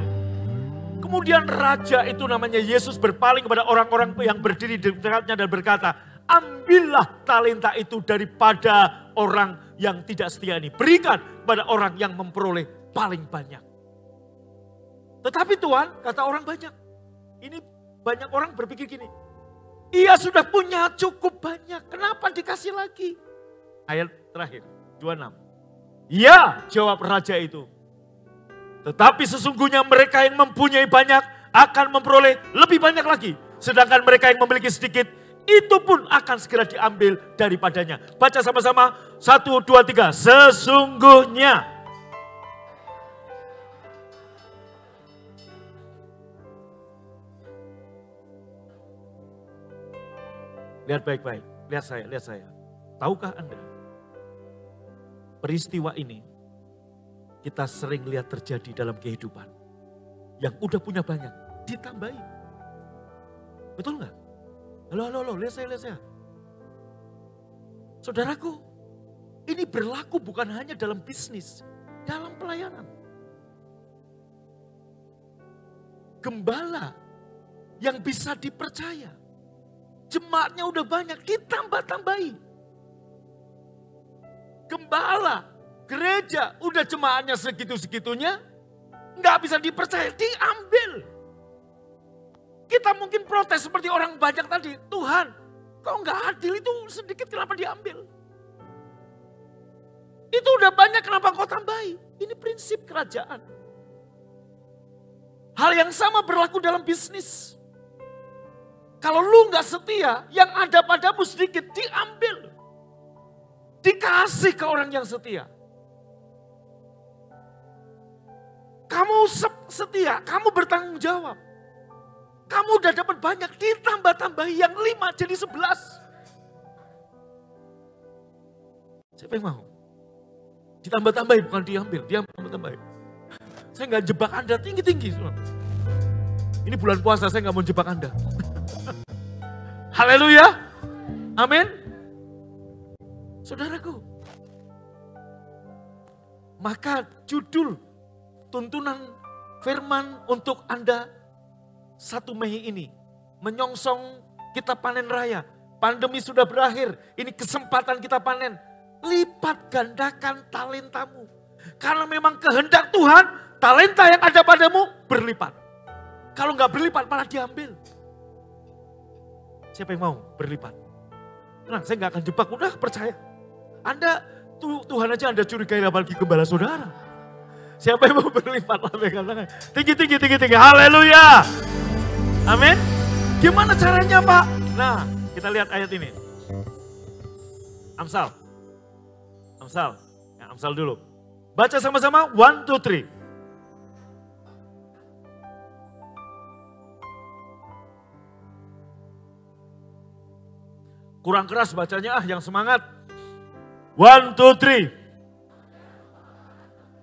Kemudian raja itu namanya Yesus berpaling kepada orang-orang yang berdiri di dekatnya dan berkata, ambillah talenta itu daripada orang yang tidak setia ini. Berikan pada orang yang memperoleh paling banyak. Tetapi Tuhan, kata orang banyak. Ini banyak orang berpikir gini. Ia sudah punya cukup banyak. Kenapa dikasih lagi? Ayat terakhir, 26. Ya, jawab raja itu. Tetapi sesungguhnya mereka yang mempunyai banyak akan memperoleh lebih banyak lagi. Sedangkan mereka yang memiliki sedikit, itu pun akan segera diambil daripadanya. Baca sama-sama, 1, 2, 3. Sesungguhnya. Lihat baik-baik, lihat saya. Tahukah Anda, peristiwa ini kita sering lihat terjadi dalam kehidupan. Yang udah punya banyak, ditambahin. Betul nggak? Halo, lihat saya. Saudaraku, ini berlaku bukan hanya dalam bisnis, dalam pelayanan. Gembala yang bisa dipercaya, jemaatnya udah banyak, ditambah-tambahi. Gembala, gereja, udah jemaatnya segitu-segitunya, nggak bisa dipercaya, diambil. Kita mungkin protes seperti orang banyak tadi, Tuhan, kok nggak adil itu sedikit kenapa diambil? Itu udah banyak kenapa kau tambahi? Ini prinsip kerajaan. Hal yang sama berlaku dalam bisnis. Kalau lu nggak setia, yang ada padamu sedikit diambil. Dikasih ke orang yang setia. Kamu setia, kamu bertanggung jawab. Kamu udah dapat banyak, ditambah-tambahi yang 5 jadi 11. Siapa yang mau? Ditambah-tambahi bukan diambil, ditambah-tambahi. Saya nggak jebak Anda tinggi-tinggi. Ini bulan puasa, saya nggak mau jebak Anda. Haleluya. Amin. Saudaraku. Maka judul tuntunan firman untuk Anda 1 Mei ini. Menyongsong kita panen raya. Pandemi sudah berakhir. Ini kesempatan kita panen. Lipat gandakan talentamu. Karena memang kehendak Tuhan, talenta yang ada padamu berlipat. Kalau nggak berlipat malah diambil. Siapa yang mau berlipat? Tenang, saya nggak akan jebak, udah percaya. Anda, Tuhan aja Anda curigai apalagi gembala saudara. Siapa yang mau berlipat? Tinggi. Haleluya. Amin. Gimana caranya Pak? Nah, kita lihat ayat ini. Amsal. Ya, Amsal dulu. Baca sama-sama, 1, 2, 3. Kurang keras bacanya yang semangat. 1, 2, 3.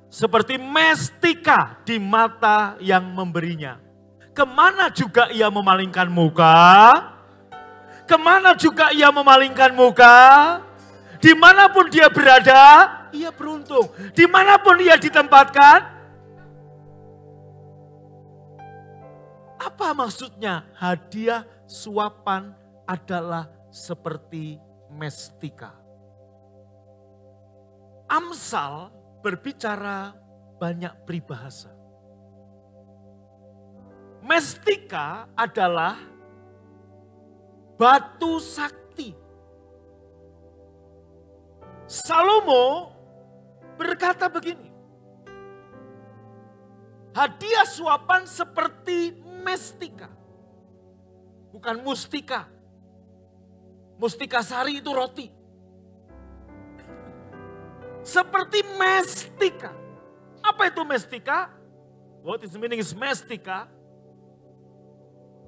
Seperti mestika di mata yang memberinya. Kemana juga ia memalingkan muka? Kemana juga ia memalingkan muka? Dimanapun dia berada, ia beruntung. Dimanapun ia ditempatkan. Apa maksudnya? Hadiah suapan adalah seperti mestika. Amsal berbicara banyak peribahasa. Mestika adalah batu sakti. Salomo berkata begini. Hadiah suapan seperti mestika. Bukan mustika. Mustika sari itu roti. Seperti mestika. Apa itu mestika? What is the meaning is mestika?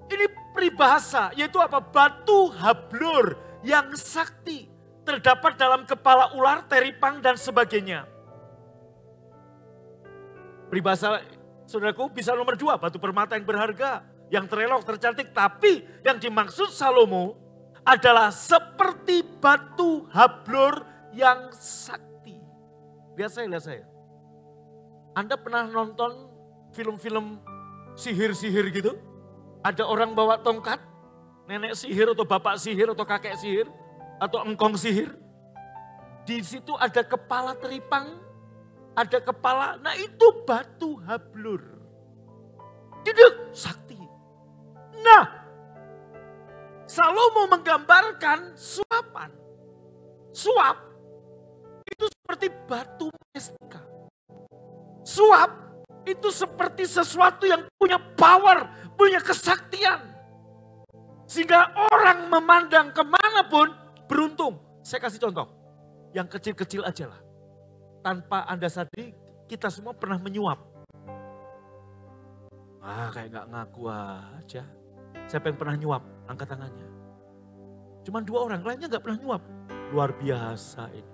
Ini peribahasa, yaitu apa? Batu hablur yang sakti. Terdapat dalam kepala ular, teripang dan sebagainya. Peribahasa, saudaraku, bisa nomor 2, batu permata yang berharga. yang terelok, tercantik. Tapi yang dimaksud Salomo adalah seperti batu hablur yang sakti. Lihat saya. Anda pernah nonton film-film sihir-sihir gitu? Ada orang bawa tongkat, nenek sihir atau bapak sihir atau kakek sihir atau engkong sihir. Di situ ada kepala teripang, ada kepala, nah itu batu hablur. Tidak sakti. Nah, Salomo menggambarkan suapan. Suap itu seperti batu mestika. Suap itu seperti sesuatu yang punya power, punya kesaktian. Sehingga orang memandang kemanapun beruntung. Saya kasih contoh. Yang kecil-kecil aja lah. Tanpa Anda sadari, kita semua pernah menyuap. Kayak gak ngaku aja. Siapa yang pernah nyuap? Angkat tangannya. Cuman 2 orang, lainnya gak pernah nyuap. Luar biasa ini.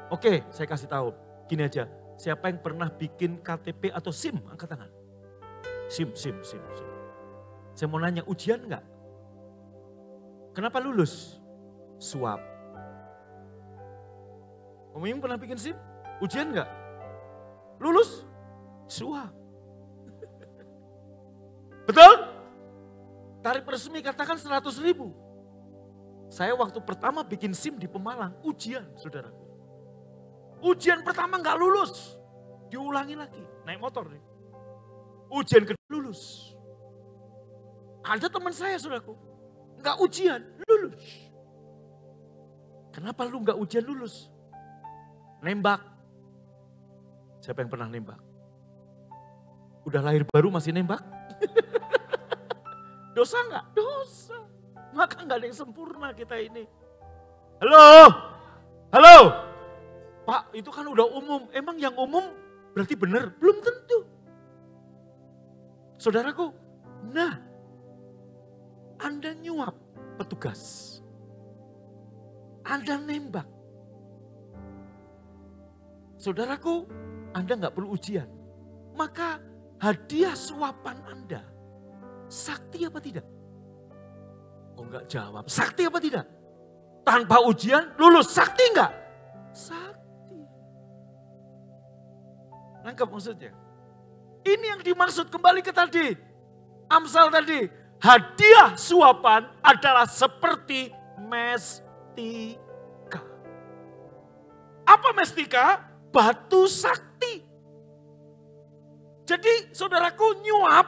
Oke, saya kasih tahu. Gini aja, siapa yang pernah bikin KTP atau SIM? Angkat tangan. SIM. Saya mau nanya, ujian gak? Kenapa lulus? Suap. Om Im pernah bikin SIM? Ujian gak? Lulus? Suap. Betul? Tarif resmi katakan 100.000. Saya waktu pertama bikin SIM di Pemalang, ujian saudara. Ujian pertama gak lulus. Diulangi lagi, naik motor nih. Ujian kedua lulus. Ada teman saya saudaraku, gak ujian, lulus. Kenapa lu gak ujian lulus? Nembak. Siapa yang pernah nembak? Udah lahir baru masih nembak? Dosa enggak? Dosa. Maka enggak ada yang sempurna kita ini. Halo. Pak, itu kan udah umum. Emang yang umum berarti benar? Belum tentu. Saudaraku, nah, Anda nyuap petugas. Anda nembak. Saudaraku, Anda nggak perlu ujian. Maka hadiah suapan Anda, sakti apa tidak? Oh nggak jawab, sakti apa tidak? Tanpa ujian, lulus, sakti nggak? Sakti. Nangkep maksudnya? Ini yang dimaksud kembali ke tadi. Amsal tadi, hadiah suapan adalah seperti mestika. Apa mestika? Batu sakti. Jadi saudaraku nyuap,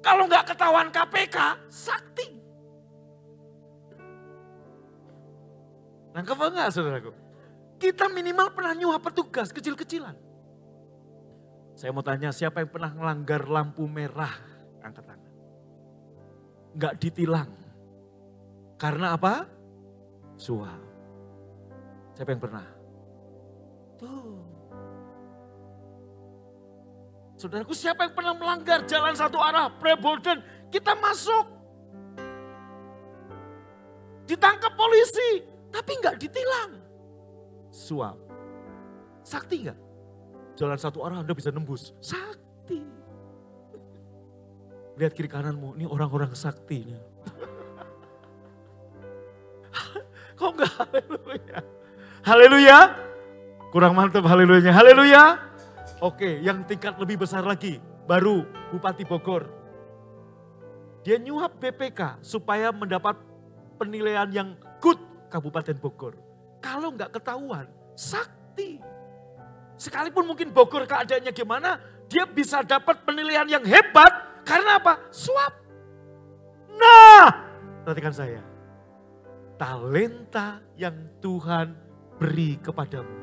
kalau nggak ketahuan KPK, sakti. Nangkep enggak saudaraku? Kita minimal pernah nyuap petugas kecil-kecilan. Saya mau tanya, siapa yang pernah melanggar lampu merah? Angkat tangan. Nggak ditilang. Karena apa? Suap. Siapa yang pernah? Tuh. Saudaraku, siapa yang pernah melanggar jalan satu arah, Prebolden, kita masuk. Ditangkap polisi, tapi nggak ditilang. Suap. Sakti nggak? Jalan satu arah Anda bisa nembus. Sakti. Lihat kiri kananmu, ini orang-orang sakti. Kok enggak haleluya? Haleluya? Kurang mantap haleluyanya. Haleluya. Oke, yang tingkat lebih besar lagi. Baru Bupati Bogor. Dia nyuap BPK supaya mendapat penilaian yang good Kabupaten Bogor. Kalau enggak ketahuan, sakti. Sekalipun mungkin Bogor keadaannya gimana, dia bisa dapat penilaian yang hebat. Karena apa? Suap. Nah, perhatikan saya. Talenta yang Tuhan beri kepadamu.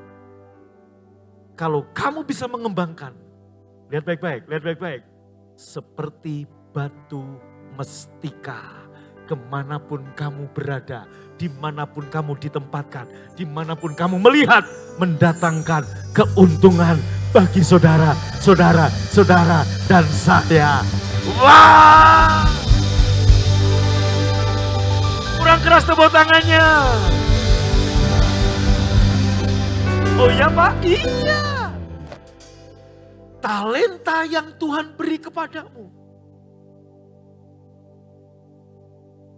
Kalau kamu bisa mengembangkan, lihat baik-baik. Seperti batu mestika. Kemanapun kamu berada, dimanapun kamu ditempatkan, dimanapun kamu melihat, mendatangkan keuntungan bagi saudara, dan saya. Wah! Kurang keras tepuk tangannya. Oh ya Pak? Iya. Talenta yang Tuhan beri kepadamu.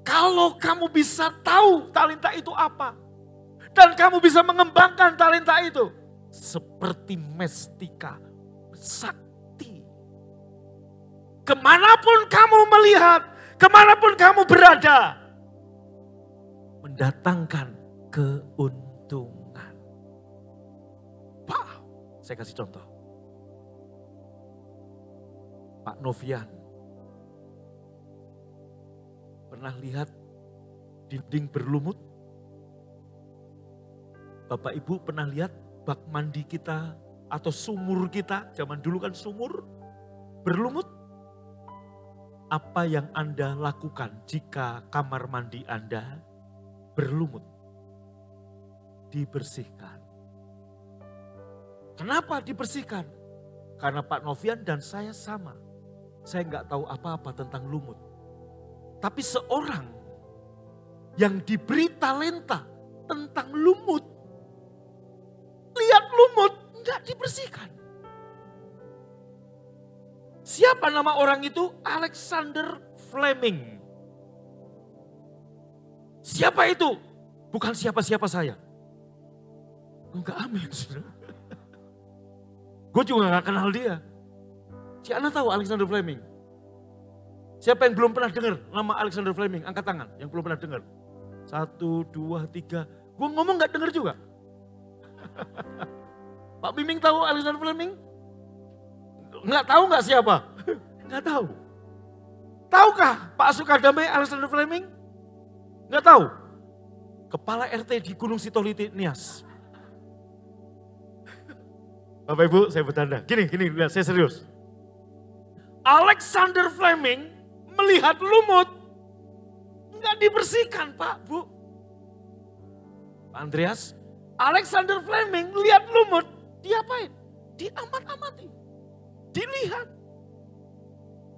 Kalau kamu bisa tahu talenta itu apa, dan kamu bisa mengembangkan talenta itu, seperti mestika, sakti. Kemanapun kamu melihat, kemanapun kamu berada, mendatangkan keuntungan. Wow, saya kasih contoh. Pak Novian pernah lihat dinding berlumut? Bapak Ibu pernah lihat bak mandi kita atau sumur kita? Zaman dulu kan sumur berlumut. Apa yang Anda lakukan jika kamar mandi Anda berlumut? Dibersihkan. Kenapa dibersihkan? Karena Pak Novian dan saya sama. Saya nggak tahu apa-apa tentang lumut. Tapi seorang yang diberi talenta tentang lumut, lihat lumut, nggak dibersihkan. Siapa nama orang itu? Alexander Fleming. Siapa itu? Bukan siapa-siapa saya. Enggak, amin. Gue juga nggak kenal dia. Si Ana tahu Alexander Fleming? Siapa yang belum pernah dengar nama Alexander Fleming? Angkat tangan yang belum pernah dengar. 1, 2, 3. Gue ngomong gak dengar juga. Pak Miming tahu Alexander Fleming? Nggak tahu nggak siapa? Nggak tahu. Tahukah Pak Sukadame Alexander Fleming? Nggak tahu. Kepala RT di Gunung Sitoliti Nias. Bapak Ibu saya bercanda. Gini, lihat saya serius. Alexander Fleming melihat lumut, nggak dibersihkan Pak, Bu. Pak Andreas, Alexander Fleming lihat lumut, diapain? Diamat-amati, dilihat.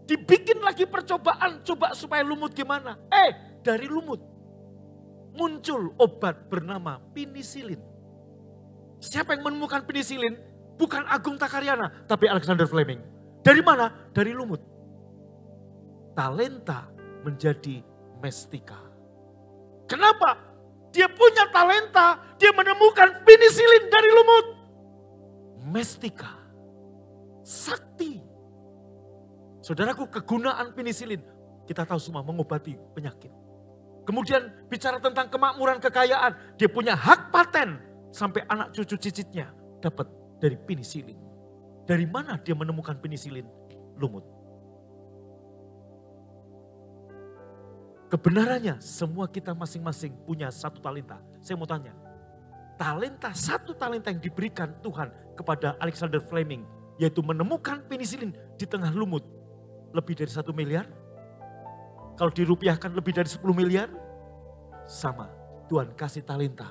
Dibikin lagi percobaan, coba supaya lumut gimana. Dari lumut muncul obat bernama penisilin. Siapa yang menemukan penisilin? Bukan Agung Takaryana, tapi Alexander Fleming. Dari mana? Dari lumut. Talenta menjadi mestika. Kenapa? Dia punya talenta, dia menemukan penisilin dari lumut. Mestika, sakti. Saudaraku, kegunaan penisilin, kita tahu semua mengobati penyakit. Kemudian bicara tentang kemakmuran kekayaan, dia punya hak paten sampai anak cucu cicitnya dapat dari penisilin. Dari mana dia menemukan penisilin? Lumut. Kebenarannya semua kita masing-masing punya satu talenta. Saya mau tanya, satu talenta yang diberikan Tuhan kepada Alexander Fleming, yaitu menemukan penisilin di tengah lumut, lebih dari 1 miliar? Kalau dirupiahkan lebih dari 10 miliar? Sama, Tuhan kasih talenta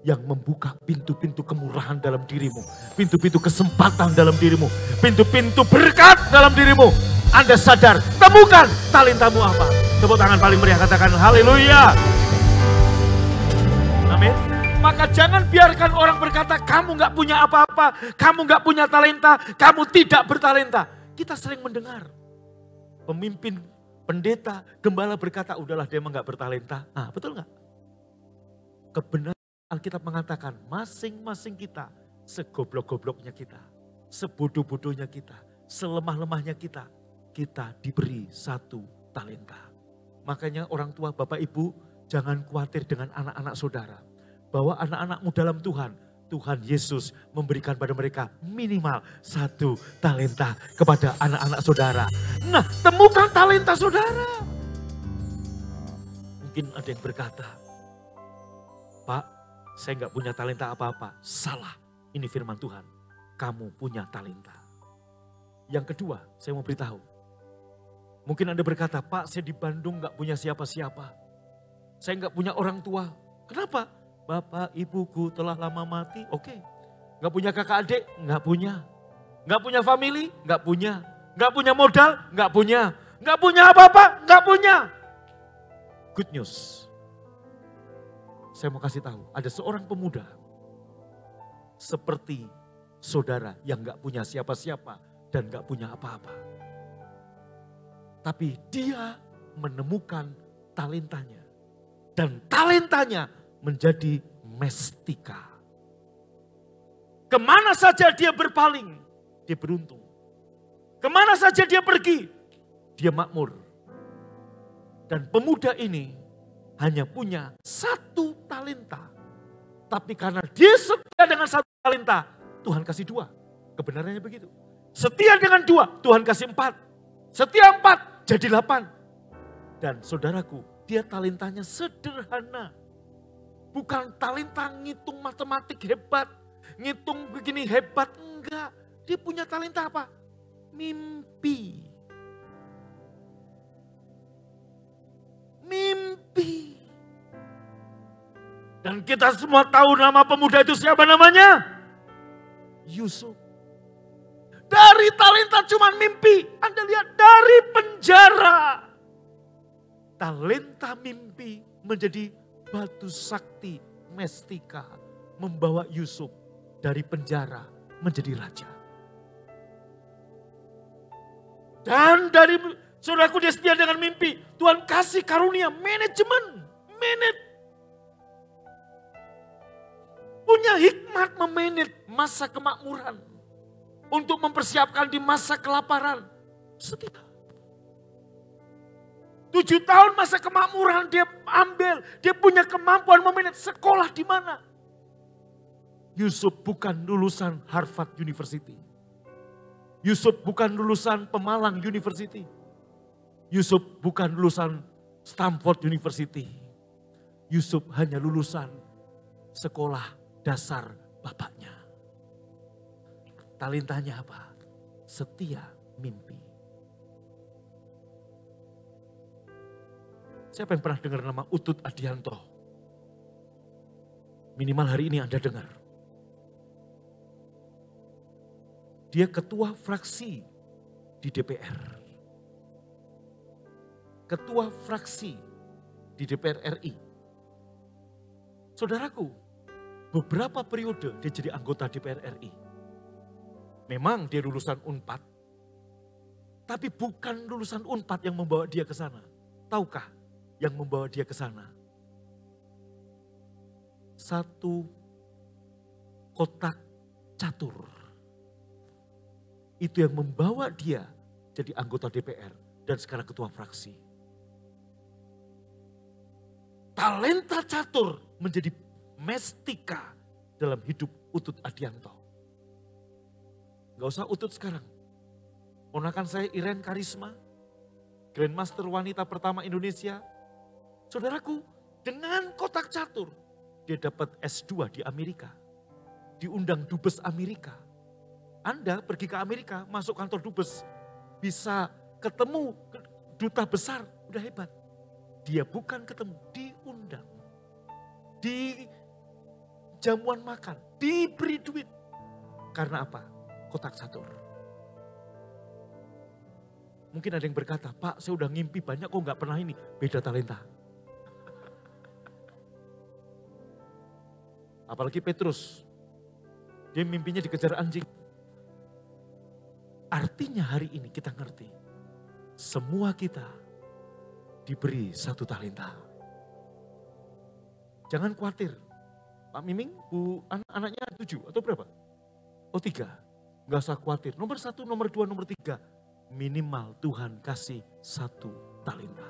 yang membuka pintu-pintu kemurahan dalam dirimu, pintu-pintu kesempatan dalam dirimu, pintu-pintu berkat dalam dirimu. Anda sadar, temukan talentamu apa. Tepuk tangan paling meriah, katakan haleluya. Amin. Maka jangan biarkan orang berkata kamu gak punya apa-apa, kamu gak punya talenta, kamu tidak bertalenta. Kita sering mendengar pemimpin, pendeta, gembala berkata udahlah dia emang gak bertalenta. Betul gak? Kebenaran Alkitab mengatakan masing-masing kita, segoblok-gobloknya kita, sebodoh-bodohnya kita, selemah-lemahnya kita diberi satu talenta. Makanya orang tua Bapak Ibu jangan khawatir dengan anak-anak saudara. Bahwa anak-anakmu dalam Tuhan, Tuhan Yesus memberikan pada mereka minimal satu talenta kepada anak-anak saudara. Nah, temukan talenta saudara. Mungkin ada yang berkata, Pak, saya nggak punya talenta apa-apa. Salah, ini firman Tuhan. Kamu punya talenta. Yang kedua, saya mau beritahu. Mungkin Anda berkata, Pak, saya di Bandung nggak punya siapa-siapa. Saya nggak punya orang tua. Kenapa? Bapak, ibuku telah lama mati. Oke. Nggak punya kakak adik? Nggak punya. Nggak punya family? Nggak punya. Nggak punya modal? Nggak punya. Nggak punya apa-apa? Nggak punya. Good news. Saya mau kasih tahu, ada seorang pemuda seperti saudara yang nggak punya siapa-siapa dan nggak punya apa-apa. Tapi dia menemukan talentanya. Dan talentanya menjadi mestika. Kemana saja dia berpaling, dia beruntung. Kemana saja dia pergi, dia makmur. Dan pemuda ini hanya punya 1 talenta. Tapi karena dia setia dengan 1 talenta, Tuhan kasih 2. Kebenarannya begitu. Setia dengan 2, Tuhan kasih 4. Setia 4, jadi 8. Dan saudaraku, dia talentanya sederhana. Bukan talenta ngitung matematik hebat, ngitung begini hebat, enggak. Dia punya talenta apa? Mimpi. Mimpi. Dan kita semua tahu nama pemuda itu siapa namanya? Yusuf. Dari talenta cuma mimpi. Anda lihat dari penjara. Talenta mimpi menjadi batu sakti mestika. Membawa Yusuf dari penjara menjadi raja. Dan dari saudaraku dia setia dengan mimpi. Tuhan kasih karunia manajemen. Punya hikmat memanage masa kemakmuran. Untuk mempersiapkan di masa kelaparan. Setia. 7 tahun masa kemakmuran dia ambil. Dia punya kemampuan memanage sekolah di mana. Yusuf bukan lulusan Harvard University. Yusuf bukan lulusan Pemalang University. Yusuf bukan lulusan Stanford University. Yusuf hanya lulusan sekolah dasar bapaknya. Talentanya apa? Setia mimpi. Siapa yang pernah dengar nama Utut Adianto? Minimal hari ini Anda dengar. Dia ketua fraksi di DPR. Ketua fraksi di DPR RI. Saudaraku, beberapa periode dia jadi anggota DPR RI. Memang dia lulusan Unpad, tapi bukan lulusan Unpad yang membawa dia ke sana. Tahukah yang membawa dia ke sana? 1 kotak catur. Itu yang membawa dia jadi anggota DPR dan sekarang ketua fraksi. Talenta catur menjadi mestika dalam hidup Utut Adianto. Gak usah Utut sekarang. Ponakan saya Iren Karisma, Grandmaster wanita pertama Indonesia. Saudaraku, dengan kotak catur, dia dapat S2 di Amerika. Diundang Dubes Amerika. Anda pergi ke Amerika, masuk kantor Dubes, bisa ketemu duta besar, udah hebat. Dia bukan ketemu, diundang. Di jamuan makan, diberi duit. Karena apa? Kotak catur. Mungkin ada yang berkata, Pak saya udah ngimpi banyak kok gak pernah ini. Beda talenta. Apalagi Petrus. Dia mimpinya dikejar anjing. Artinya hari ini kita ngerti. Semua kita diberi 1 talenta. Jangan khawatir. Pak Miming, Bu anaknya 7 atau berapa? Oh 3. Gak usah khawatir. Nomor 1, nomor 2, nomor 3. Minimal Tuhan kasih 1 talenta.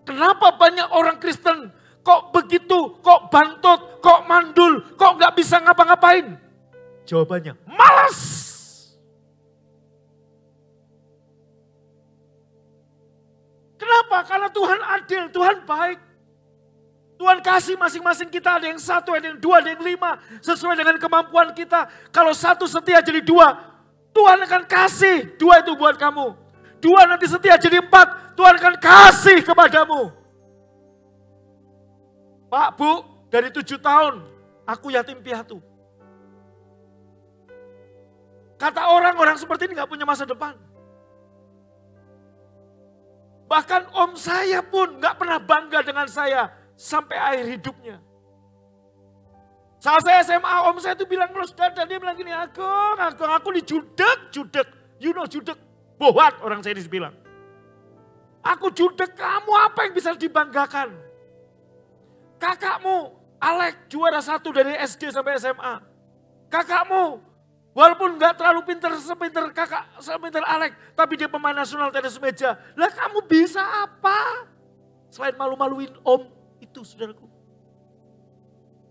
Kenapa banyak orang Kristen kok begitu, kok bantut, kok mandul, kok gak bisa ngapa-ngapain? Jawabannya, malas. Kenapa? Karena Tuhan adil, Tuhan baik. Tuhan kasih masing-masing kita, ada yang 1, ada yang 2, ada yang 5. Sesuai dengan kemampuan kita. Kalau 1 setia jadi 2, Tuhan akan kasih 2 itu buat kamu. 2 nanti setia jadi 4, Tuhan akan kasih kepadamu. Pak, Bu, dari 7 tahun, aku yatim piatu. Kata orang-orang seperti ini gak punya masa depan. Bahkan om saya pun gak pernah bangga dengan saya. Sampai akhir hidupnya. Saat saya SMA, om saya itu bilang, terus dada, dia bilang gini, aku dijudek. You know judek, bohat orang saya dibilang. Aku judek, kamu apa yang bisa dibanggakan? Kakakmu, Alek, juara 1 dari SD sampai SMA. Kakakmu, walaupun gak terlalu pinter sepinter Alek, tapi dia pemain nasional tenis meja. Lah kamu bisa apa? Selain malu-maluin om, itu saudaraku.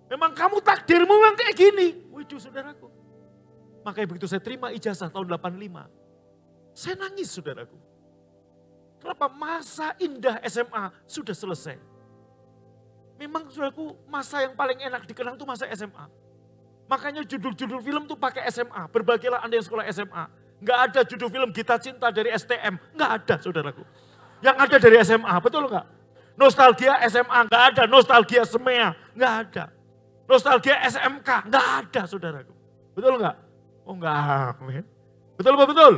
Memang kamu takdirmu memang kayak gini. Waduh saudaraku. Makanya begitu saya terima ijazah tahun 85, saya nangis saudaraku. Kenapa? Masa indah SMA sudah selesai. Memang saudaraku, masa yang paling enak dikenang itu masa SMA. Makanya judul-judul film tuh pakai SMA. Berbahagialah Anda yang sekolah SMA. Nggak ada judul film Gita Cinta dari STM. Nggak ada saudaraku. Yang ada dari SMA, betul nggak? Nostalgia SMA, nggak ada. Nostalgia SEMEA, nggak ada. Nostalgia SMK, nggak ada saudaraku. Betul nggak? Oh nggak, amin. Betul apa betul?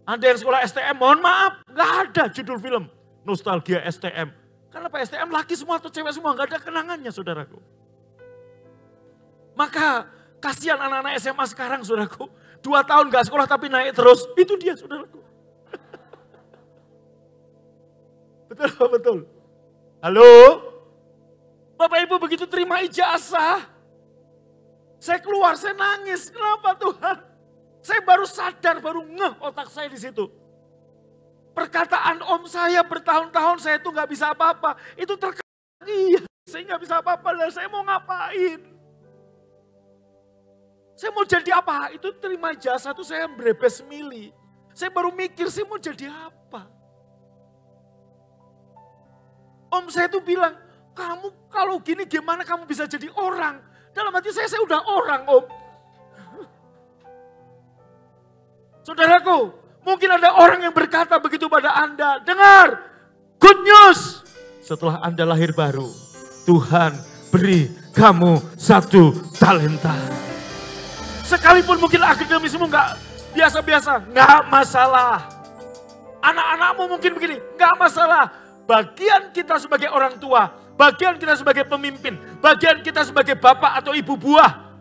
Anda yang sekolah STM, mohon maaf, nggak ada judul film Nostalgia STM. Karena Pak STM laki semua atau cewek semua, nggak ada kenangannya saudaraku. Maka kasihan anak-anak SMA sekarang saudaraku, 2 tahun nggak sekolah tapi naik terus, itu dia saudaraku. Betul apa betul? Halo? Bapak Ibu begitu terima ijazah, saya keluar, saya nangis, kenapa Tuhan? Saya baru sadar, baru ngeh otak saya di situ. Perkataan om saya bertahun-tahun saya itu nggak bisa apa-apa. Itu terkadang iya, saya nggak bisa apa-apa dan saya mau ngapain? Saya mau jadi apa? Itu terima jasa itu saya berebes mili. Saya baru mikir saya mau jadi apa? Om saya tuh bilang, kamu kalau gini gimana kamu bisa jadi orang? Dalam hati saya udah orang om. Saudaraku, mungkin ada orang yang berkata begitu pada Anda. Dengar, good news. Setelah Anda lahir baru, Tuhan beri kamu 1 talenta. Sekalipun mungkin akademismu nggak biasa-biasa, nggak masalah. Anak-anakmu mungkin begini, nggak masalah. Bagian kita sebagai orang tua, bagian kita sebagai pemimpin, bagian kita sebagai bapak atau ibu buah.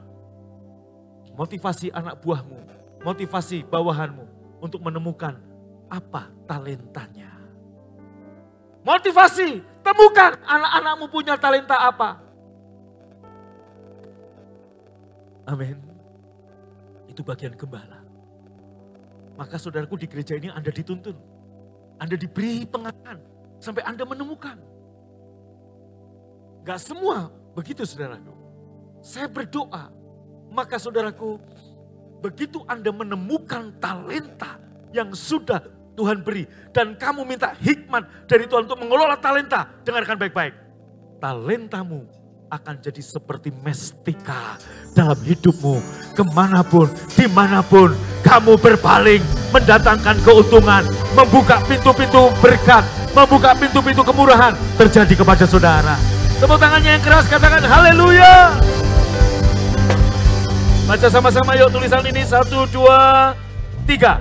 Motivasi anak buahmu, motivasi bawahanmu untuk menemukan apa talentanya. Motivasi, temukan anak-anakmu punya talenta apa. Amin. Itu bagian gembala. Maka saudaraku di gereja ini Anda dituntun. Anda diberi pengarahan sampai Anda menemukan. Gak semua begitu saudaraku. Saya berdoa, maka saudaraku, begitu Anda menemukan talenta yang sudah Tuhan beri. Dan kamu minta hikmat dari Tuhan untuk mengelola talenta. Dengarkan baik-baik. Talentamu akan jadi seperti mestika dalam hidupmu. Kemanapun, dimanapun kamu berpaling, mendatangkan keuntungan, membuka pintu-pintu berkat, membuka pintu-pintu kemurahan terjadi kepada saudara. Tepuk tangannya yang keras, katakan haleluya. Baca sama-sama yuk tulisan ini, 1, 2, 3.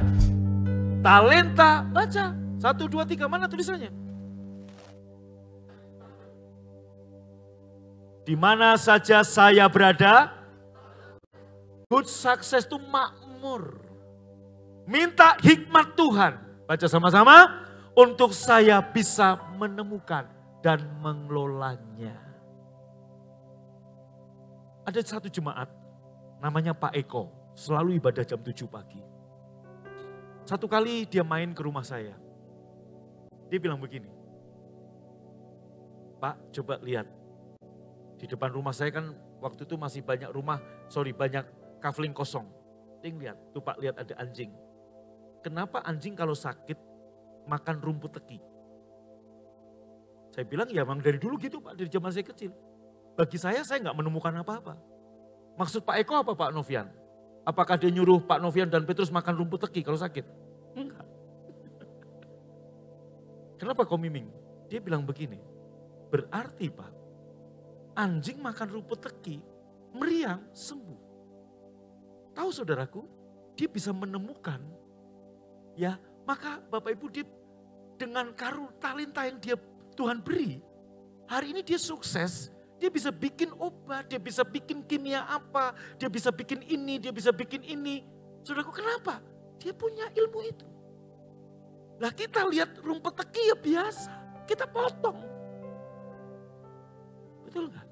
Talenta, baca. 1, 2, 3, mana tulisannya? Di mana saja saya berada, good success itu makmur. Minta hikmat Tuhan, baca sama-sama, untuk saya bisa menemukan dan mengelolanya. Ada satu jemaat, namanya Pak Eko, selalu ibadah jam 7 pagi. Satu kali dia main ke rumah saya. Dia bilang begini, Pak coba lihat. Di depan rumah saya kan waktu itu masih banyak banyak kafling kosong. Dia lihat, tuh Pak lihat ada anjing. Kenapa anjing kalau sakit makan rumput teki? Saya bilang ya memang dari dulu gitu Pak, dari zaman saya kecil. Bagi saya nggak menemukan apa-apa. Maksud Pak Eko apa Pak Novian? Apakah dia nyuruh Pak Novian dan Petrus makan rumput teki kalau sakit? Enggak. Kenapa kau miming? Dia bilang begini, berarti Pak, anjing makan rumput teki, meriang, sembuh. Tahu saudaraku, dia bisa menemukan, ya maka Bapak Ibu dia dengan talenta yang Tuhan beri, hari ini dia sukses, dia bisa bikin obat, dia bisa bikin kimia apa, dia bisa bikin ini, dia bisa bikin ini. Saudaraku kenapa? Dia punya ilmu itu. Nah kita lihat rumput teki ya biasa, kita potong. Betul nggak?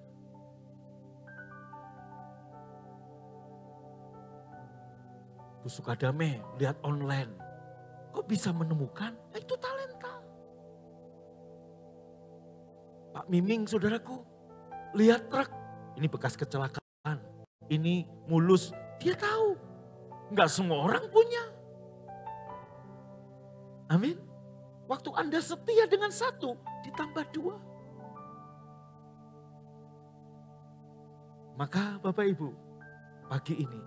Bu Sukadame lihat online, kok bisa menemukan? Ya, itu talenta. Pak Miming saudaraku, lihat truk, ini bekas kecelakaan, ini mulus, dia tahu. Nggak semua orang punya. Amin. Waktu Anda setia dengan satu, ditambah dua. Maka Bapak Ibu, pagi ini,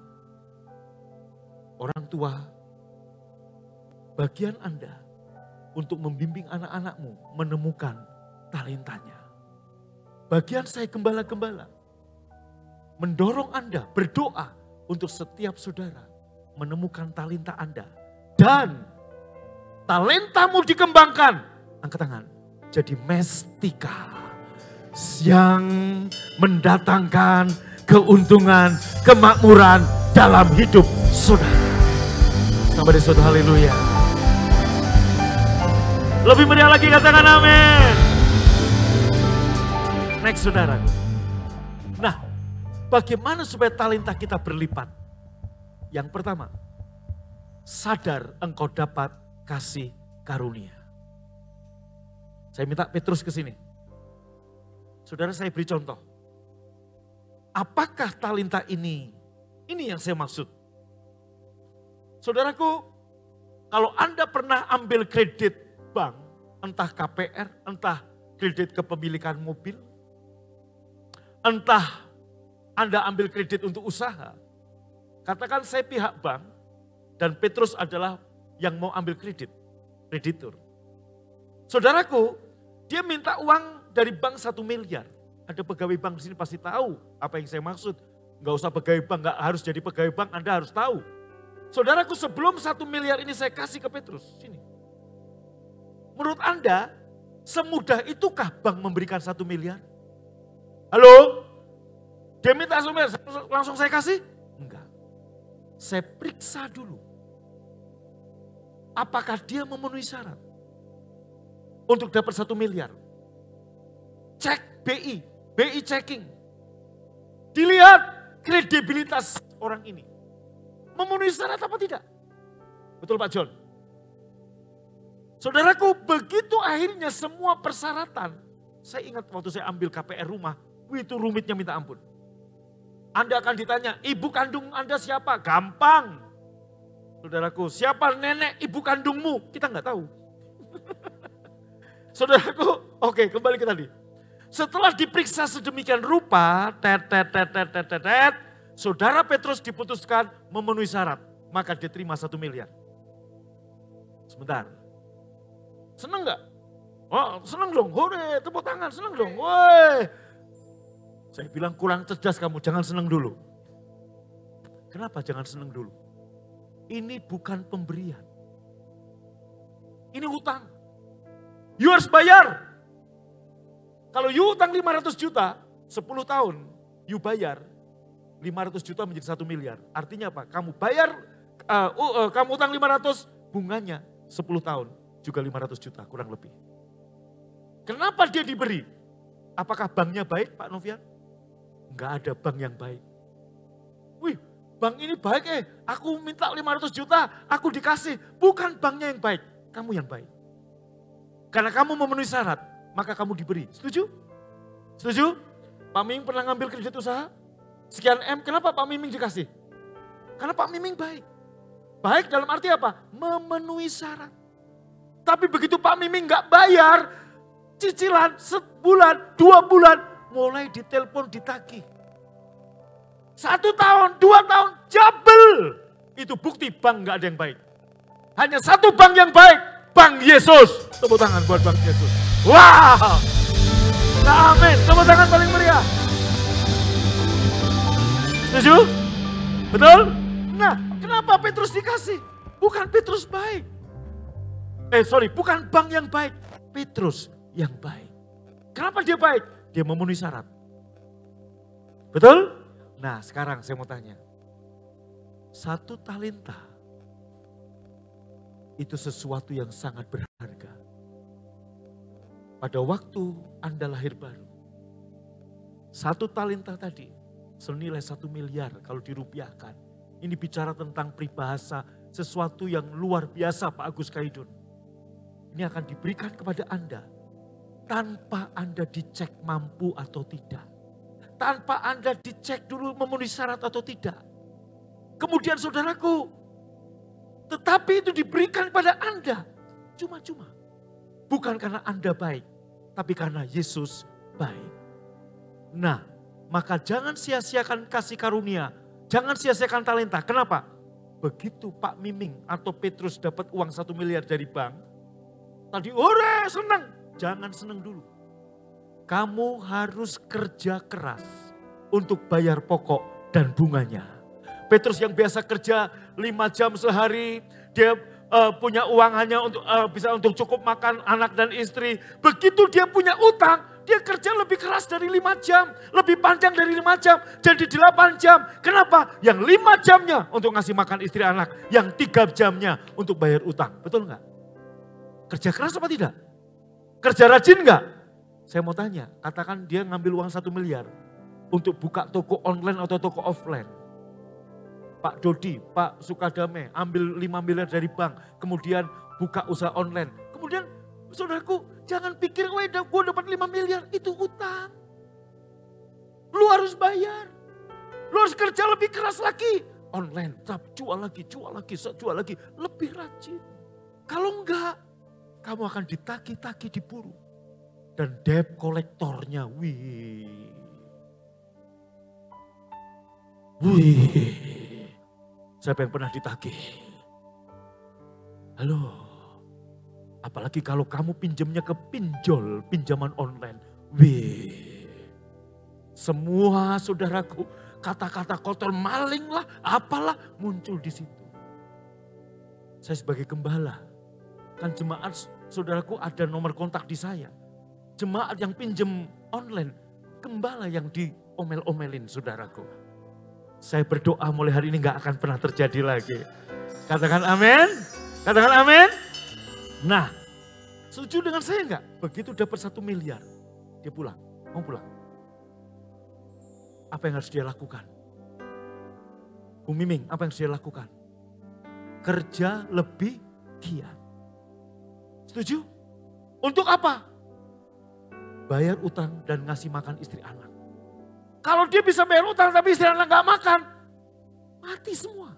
orang tua, bagian Anda untuk membimbing anak-anakmu menemukan talentanya. Bagian saya gembala-gembala, mendorong Anda berdoa untuk setiap saudara menemukan talenta Anda. Dan talentamu dikembangkan, angkat tangan, jadi mestika yang mendatangkan keuntungan, kemakmuran dalam hidup saudara. Sampai disebut haleluya. Lebih meriah lagi katakan amin. Next saudara. Nah, bagaimana supaya talenta kita berlipat? Yang pertama, sadar engkau dapat kasih karunia. Saya minta Petrus ke sini. Saudara, saya beri contoh. Apakah talenta ini yang saya maksud. Saudaraku, kalau Anda pernah ambil kredit bank, entah KPR, entah kredit kepemilikan mobil, entah Anda ambil kredit untuk usaha, katakan saya pihak bank dan Petrus adalah yang mau ambil kredit, kreditur. Saudaraku, dia minta uang dari bank 1 miliar. Ada pegawai bank di sini pasti tahu apa yang saya maksud. Enggak usah pegawai bank, enggak harus jadi pegawai bank, Anda harus tahu. Saudaraku, sebelum 1 miliar ini saya kasih ke Petrus, sini. Menurut Anda, semudah itukah bank memberikan 1 miliar? Halo? Dia minta 1 miliar, langsung saya kasih? Enggak. Saya periksa dulu. Apakah dia memenuhi syarat untuk dapat 1 miliar? Cek BI checking. Dilihat kredibilitas orang ini. Memenuhi syarat apa tidak? Betul Pak John? Saudaraku, begitu akhirnya semua persyaratan. Saya ingat waktu saya ambil KPR rumah, itu rumitnya minta ampun. Anda akan ditanya, ibu kandung Anda siapa? Gampang. Saudaraku, siapa nenek ibu kandungmu? Kita nggak tahu. Saudaraku, oke, kembali ke tadi. Setelah diperiksa sedemikian rupa, saudara Petrus diputuskan memenuhi syarat. Maka dia terima 1 miliar. Sebentar. Senang nggak? Oh, senang dong. Hore, tepuk tangan, senang dong. Woi. Saya bilang kurang cerdas kamu, jangan senang dulu. Kenapa jangan senang dulu? Ini bukan pemberian. Ini hutang. You harus bayar. Kalau you utang 500 juta, 10 tahun, you bayar 500 juta menjadi 1 miliar. Artinya apa? Kamu bayar, kamu utang 500, bunganya 10 tahun, juga 500 juta, kurang lebih. Kenapa dia diberi? Apakah banknya baik Pak Novian? Enggak ada bank yang baik. Wih, bank ini baik aku minta 500 juta, aku dikasih. Bukan banknya yang baik, kamu yang baik. Karena kamu memenuhi syarat, maka kamu diberi. Setuju? Setuju? Pak Miming pernah ngambil kredit usaha? Sekian M, kenapa Pak Miming dikasih? Karena Pak Miming baik. Baik dalam arti apa? Memenuhi syarat. Tapi begitu Pak Miming nggak bayar, cicilan sebulan, 2 bulan, mulai ditelepon ditagih. 1 tahun, 2 tahun, jabel. Itu bukti bank nggak ada yang baik. Hanya satu bank yang baik, Bank Yesus. Tepuk tangan buat Bank Yesus. Wow. Nah, amin. Tepuk tangan paling meriah. Setuju? Betul? Nah, kenapa Petrus dikasih? Bukan Petrus baik. Bukan bank yang baik. Petrus yang baik. Kenapa dia baik? Dia memenuhi syarat. Betul? Nah, sekarang saya mau tanya. 1 talenta itu sesuatu yang sangat berharga. Pada waktu Anda lahir baru, 1 talenta tadi senilai 1 miliar kalau dirupiahkan. Ini bicara tentang peribahasa sesuatu yang luar biasa Pak Agus Kaidun. Ini akan diberikan kepada Anda tanpa Anda dicek mampu atau tidak. Tanpa Anda dicek dulu memenuhi syarat atau tidak. Kemudian saudaraku, tetapi itu diberikan pada Anda cuma-cuma. Bukan karena Anda baik, tapi karena Yesus baik. Nah, maka jangan sia-siakan kasih karunia. Jangan sia-siakan talenta. Kenapa? Begitu Pak Miming atau Petrus dapat uang 1 miliar dari bank. Tadi, ore senang. Jangan senang dulu. Kamu harus kerja keras untuk bayar pokok dan bunganya. Petrus yang biasa kerja 5 jam sehari, dia punya uang hanya untuk bisa untuk cukup makan anak dan istri. Begitu dia punya utang, dia kerja lebih keras dari 5 jam. Lebih panjang dari 5 jam, jadi 8 jam. Kenapa? Yang 5 jamnya untuk ngasih makan istri anak. Yang 3 jamnya untuk bayar utang. Betul nggak? Kerja keras apa tidak? Kerja rajin nggak? Saya mau tanya, katakan dia ngambil uang 1 miliar. Untuk buka toko online atau toko offline. Pak Dodi, Pak Sukadame ambil 5 miliar dari bank. Kemudian buka usaha online. Kemudian saudaraku jangan pikir gue dapat 5 miliar. Itu utang. Lu harus bayar. Lu harus kerja lebih keras lagi. Online, jual lagi. Lebih rajin. Kalau enggak, kamu akan ditagi-tagi diburu. Dan debt kolektornya, wih. Siapa yang pernah ditagih? Halo, apalagi kalau kamu pinjamnya ke pinjol, pinjaman online. Semua saudaraku, kata-kata kotor, maling lah, apalah muncul di situ. Saya sebagai gembala, kan jemaat saudaraku ada nomor kontak di saya. Jemaat yang pinjam online, gembala yang diomel-omelin saudaraku. Saya berdoa mulai hari ini gak akan pernah terjadi lagi. Katakan amin. Katakan amin. Nah, setuju dengan saya enggak? Begitu dapat 1 miliar, dia pulang. Mau pulang. Apa yang harus dia lakukan? Bu Miming, apa yang harus dia lakukan? Kerja lebih giat. Setuju? Untuk apa? Bayar utang dan ngasih makan istri anak. Kalau dia bisa bayar utang tapi istri anak gak makan, mati semua.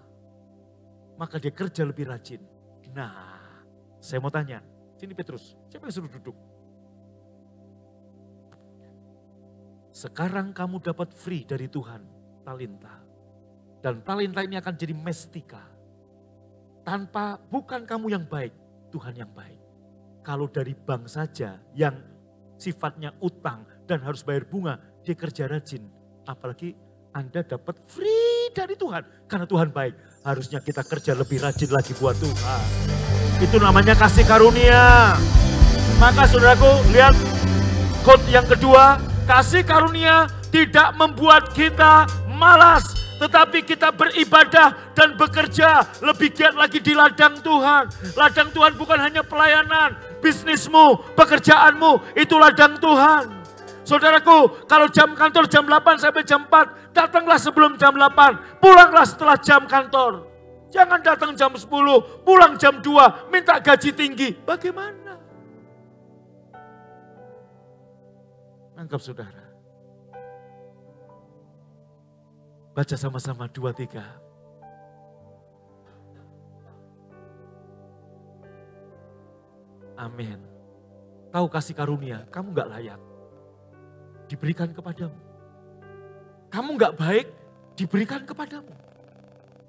Maka dia kerja lebih rajin. Nah, saya mau tanya, sini Petrus, siapa yang suruh duduk? Sekarang kamu dapat free dari Tuhan, talenta. Dan talenta ini akan jadi mestika. Bukan kamu yang baik, Tuhan yang baik. Kalau dari bank saja yang sifatnya utang dan harus bayar bunga, dia kerja rajin. Apalagi Anda dapat free dari Tuhan. Karena Tuhan baik. Harusnya kita kerja lebih rajin lagi buat Tuhan. Itu namanya kasih karunia. Maka saudaraku, lihat quote yang kedua. Kasih karunia tidak membuat kita malas. Tetapi kita beribadah dan bekerja lebih giat lagi di ladang Tuhan. Ladang Tuhan bukan hanya pelayanan. Bisnismu, pekerjaanmu, itu ladang Tuhan. Saudaraku, kalau jam kantor jam 8 sampai jam 4, datanglah sebelum jam 8, pulanglah setelah jam kantor. Jangan datang jam 10, pulang jam 2, minta gaji tinggi. Bagaimana? Nangkap saudara. Baca sama-sama 2, 3. Amin. Tahu kasih karunia, kamu gak layak. Diberikan kepadamu. Kamu gak baik, diberikan kepadamu.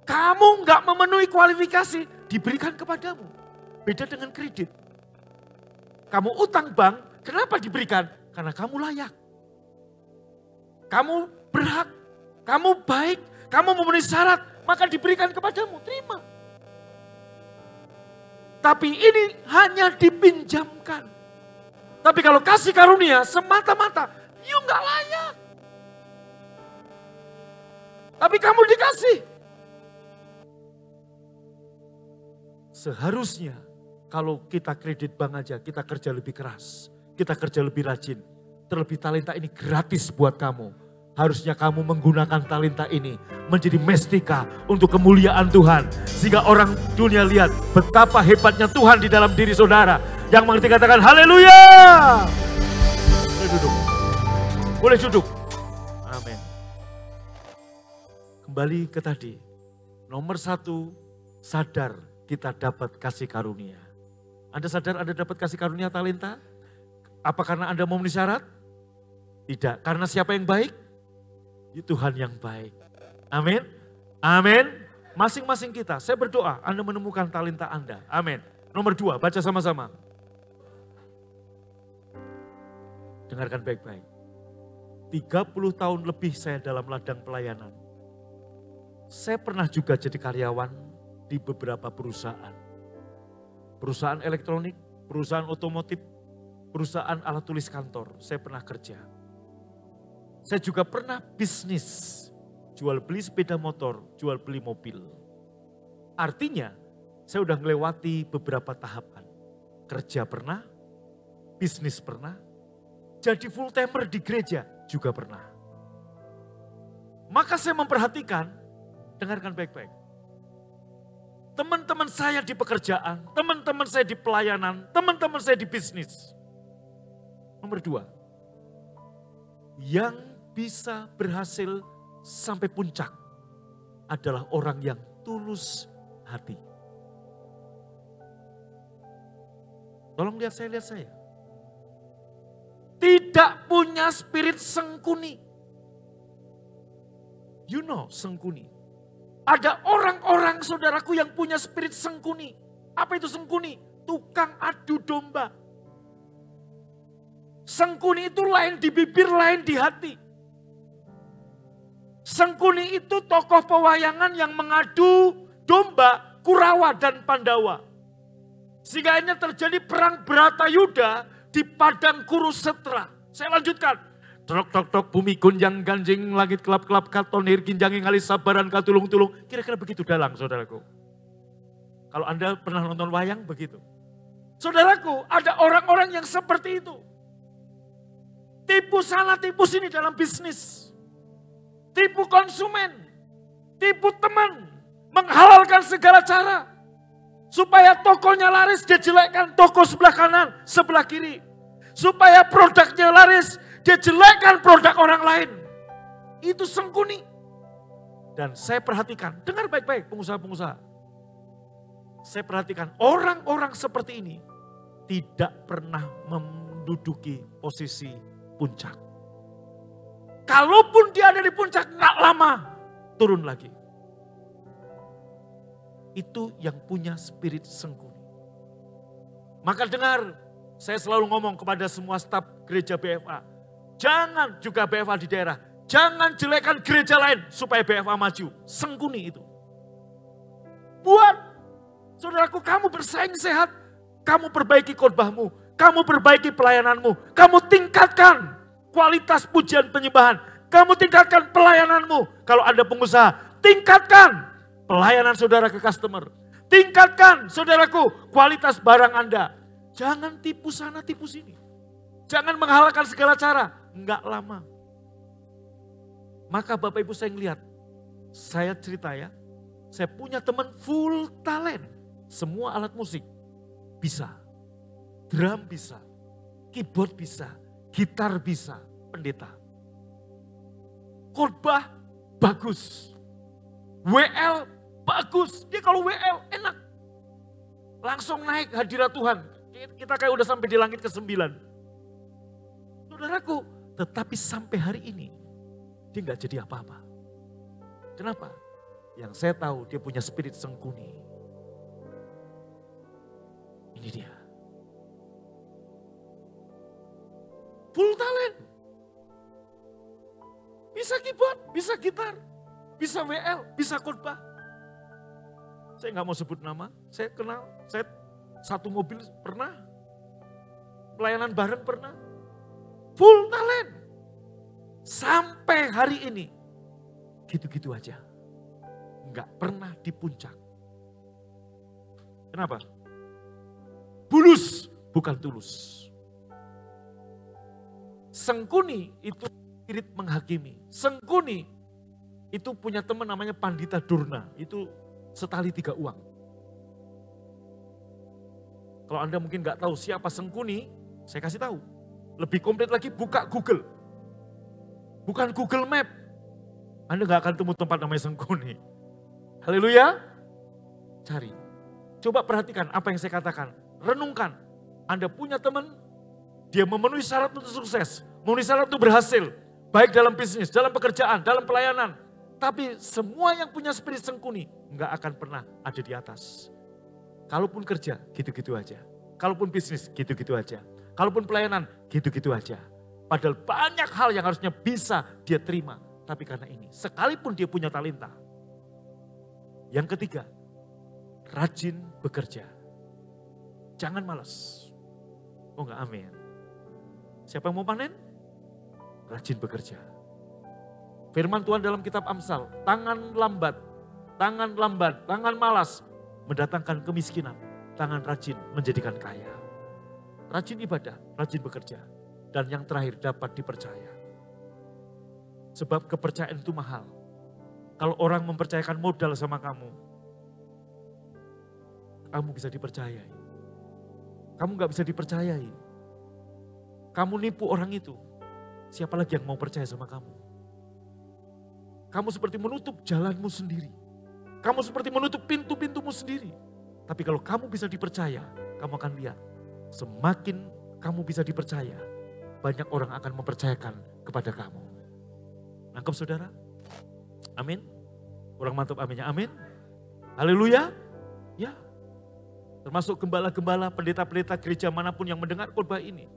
Kamu gak memenuhi kualifikasi, diberikan kepadamu. Beda dengan kredit. Kamu utang bank, kenapa diberikan? Karena kamu layak. Kamu berhak, kamu baik, kamu memenuhi syarat, maka diberikan kepadamu, terima. Tapi ini hanya dipinjamkan. Tapi kalau kasih karunia semata-mata, you gak layak. Tapi kamu dikasih. Seharusnya kalau kita kredit bank aja, kita kerja lebih keras, kita kerja lebih rajin. Terlebih talenta ini gratis buat kamu. Harusnya kamu menggunakan talenta ini menjadi mestika untuk kemuliaan Tuhan. Sehingga orang dunia lihat betapa hebatnya Tuhan di dalam diri saudara. Yang mengerti katakan haleluya. Boleh duduk. Boleh duduk. Amin. Kembali ke tadi. Nomor 1, sadar kita dapat kasih karunia. Anda sadar Anda dapat kasih karunia talenta? Apa karena Anda memenuhi syarat? Tidak. Karena siapa yang baik? Tuhan yang baik. Amin. Amin. Masing-masing kita, saya berdoa Anda menemukan talenta Anda. Amin. Nomor 2, baca sama-sama. Dengarkan baik-baik. 30 tahun lebih saya dalam ladang pelayanan. Saya pernah juga jadi karyawan di beberapa perusahaan. Perusahaan elektronik, perusahaan otomotif, perusahaan alat tulis kantor. Saya pernah kerja. Saya juga pernah bisnis, jual beli sepeda motor, jual beli mobil. Artinya, saya udah melewati beberapa tahapan. Kerja pernah, bisnis pernah, jadi full timer di gereja juga pernah. Maka saya memperhatikan, dengarkan baik-baik. Teman-teman saya di pekerjaan, teman-teman saya di pelayanan, teman-teman saya di bisnis. Nomor 2, yang bisa berhasil sampai puncak adalah orang yang tulus hati. Tolong lihat saya. Tidak punya spirit sengkuni. You know sengkuni. Ada orang-orang saudaraku yang punya spirit sengkuni. Apa itu sengkuni? Tukang adu domba. Sengkuni itu lain di bibir, lain di hati. Sengkuni itu tokoh pewayangan yang mengadu domba Kurawa dan Pandawa. Sehingga ini terjadi perang Bratayuda di padang Kurusetra. Saya lanjutkan. Tok tok tok bumi gonjang ganjing, langit kelap-kelap katonir ginjangi ngalis sabaran katulung-tulung. Kira-kira begitu dalang saudaraku. Kalau Anda pernah nonton wayang begitu. Saudaraku, ada orang-orang yang seperti itu. Tipu sana, tipu sini dalam bisnis. Tipu konsumen, tipu teman, menghalalkan segala cara. Supaya tokonya laris, dia jelekkan toko sebelah kanan, sebelah kiri. Supaya produknya laris, dia jelekkan produk orang lain. Itu sengkuni. Dan saya perhatikan, dengar baik-baik pengusaha-pengusaha. Saya perhatikan orang-orang seperti ini tidak pernah menduduki posisi puncak. Kalaupun dia ada di puncak, gak lama turun lagi. Itu yang punya spirit sengkuni. Maka dengar, saya selalu ngomong kepada semua staf gereja BFA. Jangan juga BFA di daerah. Jangan jelekkan gereja lain supaya BFA maju. Sengkuni itu. Buat, saudaraku, kamu bersaing sehat. Kamu perbaiki khotbahmu. Kamu perbaiki pelayananmu. Kamu tingkatkan kualitas pujian penyembahan. Kamu tingkatkan pelayananmu. Kalau Anda pengusaha, tingkatkan pelayanan saudara ke customer. Tingkatkan saudaraku kualitas barang Anda. Jangan tipu sana, tipu sini. Jangan menghalalkan segala cara. Enggak lama. Maka Bapak Ibu saya ngelihat. Saya cerita ya. Saya punya teman full talent. Semua alat musik bisa. Drum bisa. Keyboard bisa. Gitar bisa, pendeta. Khotbah bagus. WL bagus. Dia kalau WL enak. Langsung naik hadirat Tuhan. Kita kayak udah sampai di langit ke-9. Saudaraku, tetapi sampai hari ini dia gak jadi apa-apa. Kenapa? Yang saya tahu dia punya spirit sengkuni. Ini dia. Full talent. Bisa keyboard, bisa gitar, bisa WL, bisa khotbah. Saya nggak mau sebut nama, saya kenal, saya satu mobil pernah, pelayanan bareng pernah. Full talent. Sampai hari ini, gitu-gitu aja. Nggak pernah di puncak. Kenapa? Bulus, bukan tulus. Sengkuni itu irit menghakimi. Sengkuni itu punya teman namanya Pandita Durna. Itu setali 3 uang. Kalau Anda mungkin nggak tahu siapa Sengkuni, saya kasih tahu. Lebih komplit lagi, buka Google. Bukan Google Map. Anda nggak akan temu tempat namanya Sengkuni. Haleluya. Cari. Coba perhatikan apa yang saya katakan. Renungkan. Anda punya teman, dia memenuhi syarat untuk sukses. Memenuhi syarat untuk berhasil. Baik dalam bisnis, dalam pekerjaan, dalam pelayanan. Tapi semua yang punya spirit Sengkuni nggak akan pernah ada di atas. Kalaupun kerja, gitu-gitu aja. Kalaupun bisnis, gitu-gitu aja. Kalaupun pelayanan, gitu-gitu aja. Padahal banyak hal yang harusnya bisa dia terima. Tapi karena ini, sekalipun dia punya talenta. Yang ketiga, rajin bekerja. Jangan malas. Oh enggak, amin. Siapa yang mau panen? Rajin bekerja. Firman Tuhan dalam kitab Amsal, tangan lambat, tangan malas mendatangkan kemiskinan, tangan rajin menjadikan kaya. Rajin ibadah, rajin bekerja. Dan yang terakhir dapat dipercaya. Sebab kepercayaan itu mahal. Kalau orang mempercayakan modal sama kamu bisa dipercayai. Kamu gak bisa dipercayai. Kamu nipu orang itu, siapa lagi yang mau percaya sama kamu? Kamu seperti menutup jalanmu sendiri. Kamu seperti menutup pintu-pintumu sendiri. Tapi kalau kamu bisa dipercaya, kamu akan lihat. Semakin kamu bisa dipercaya, banyak orang akan mempercayakan kepada kamu. Nangkep saudara? Amin. Kurang mantap aminnya, amin. Haleluya. Ya. Termasuk gembala-gembala, pendeta-pendeta gereja manapun yang mendengar khotbah ini.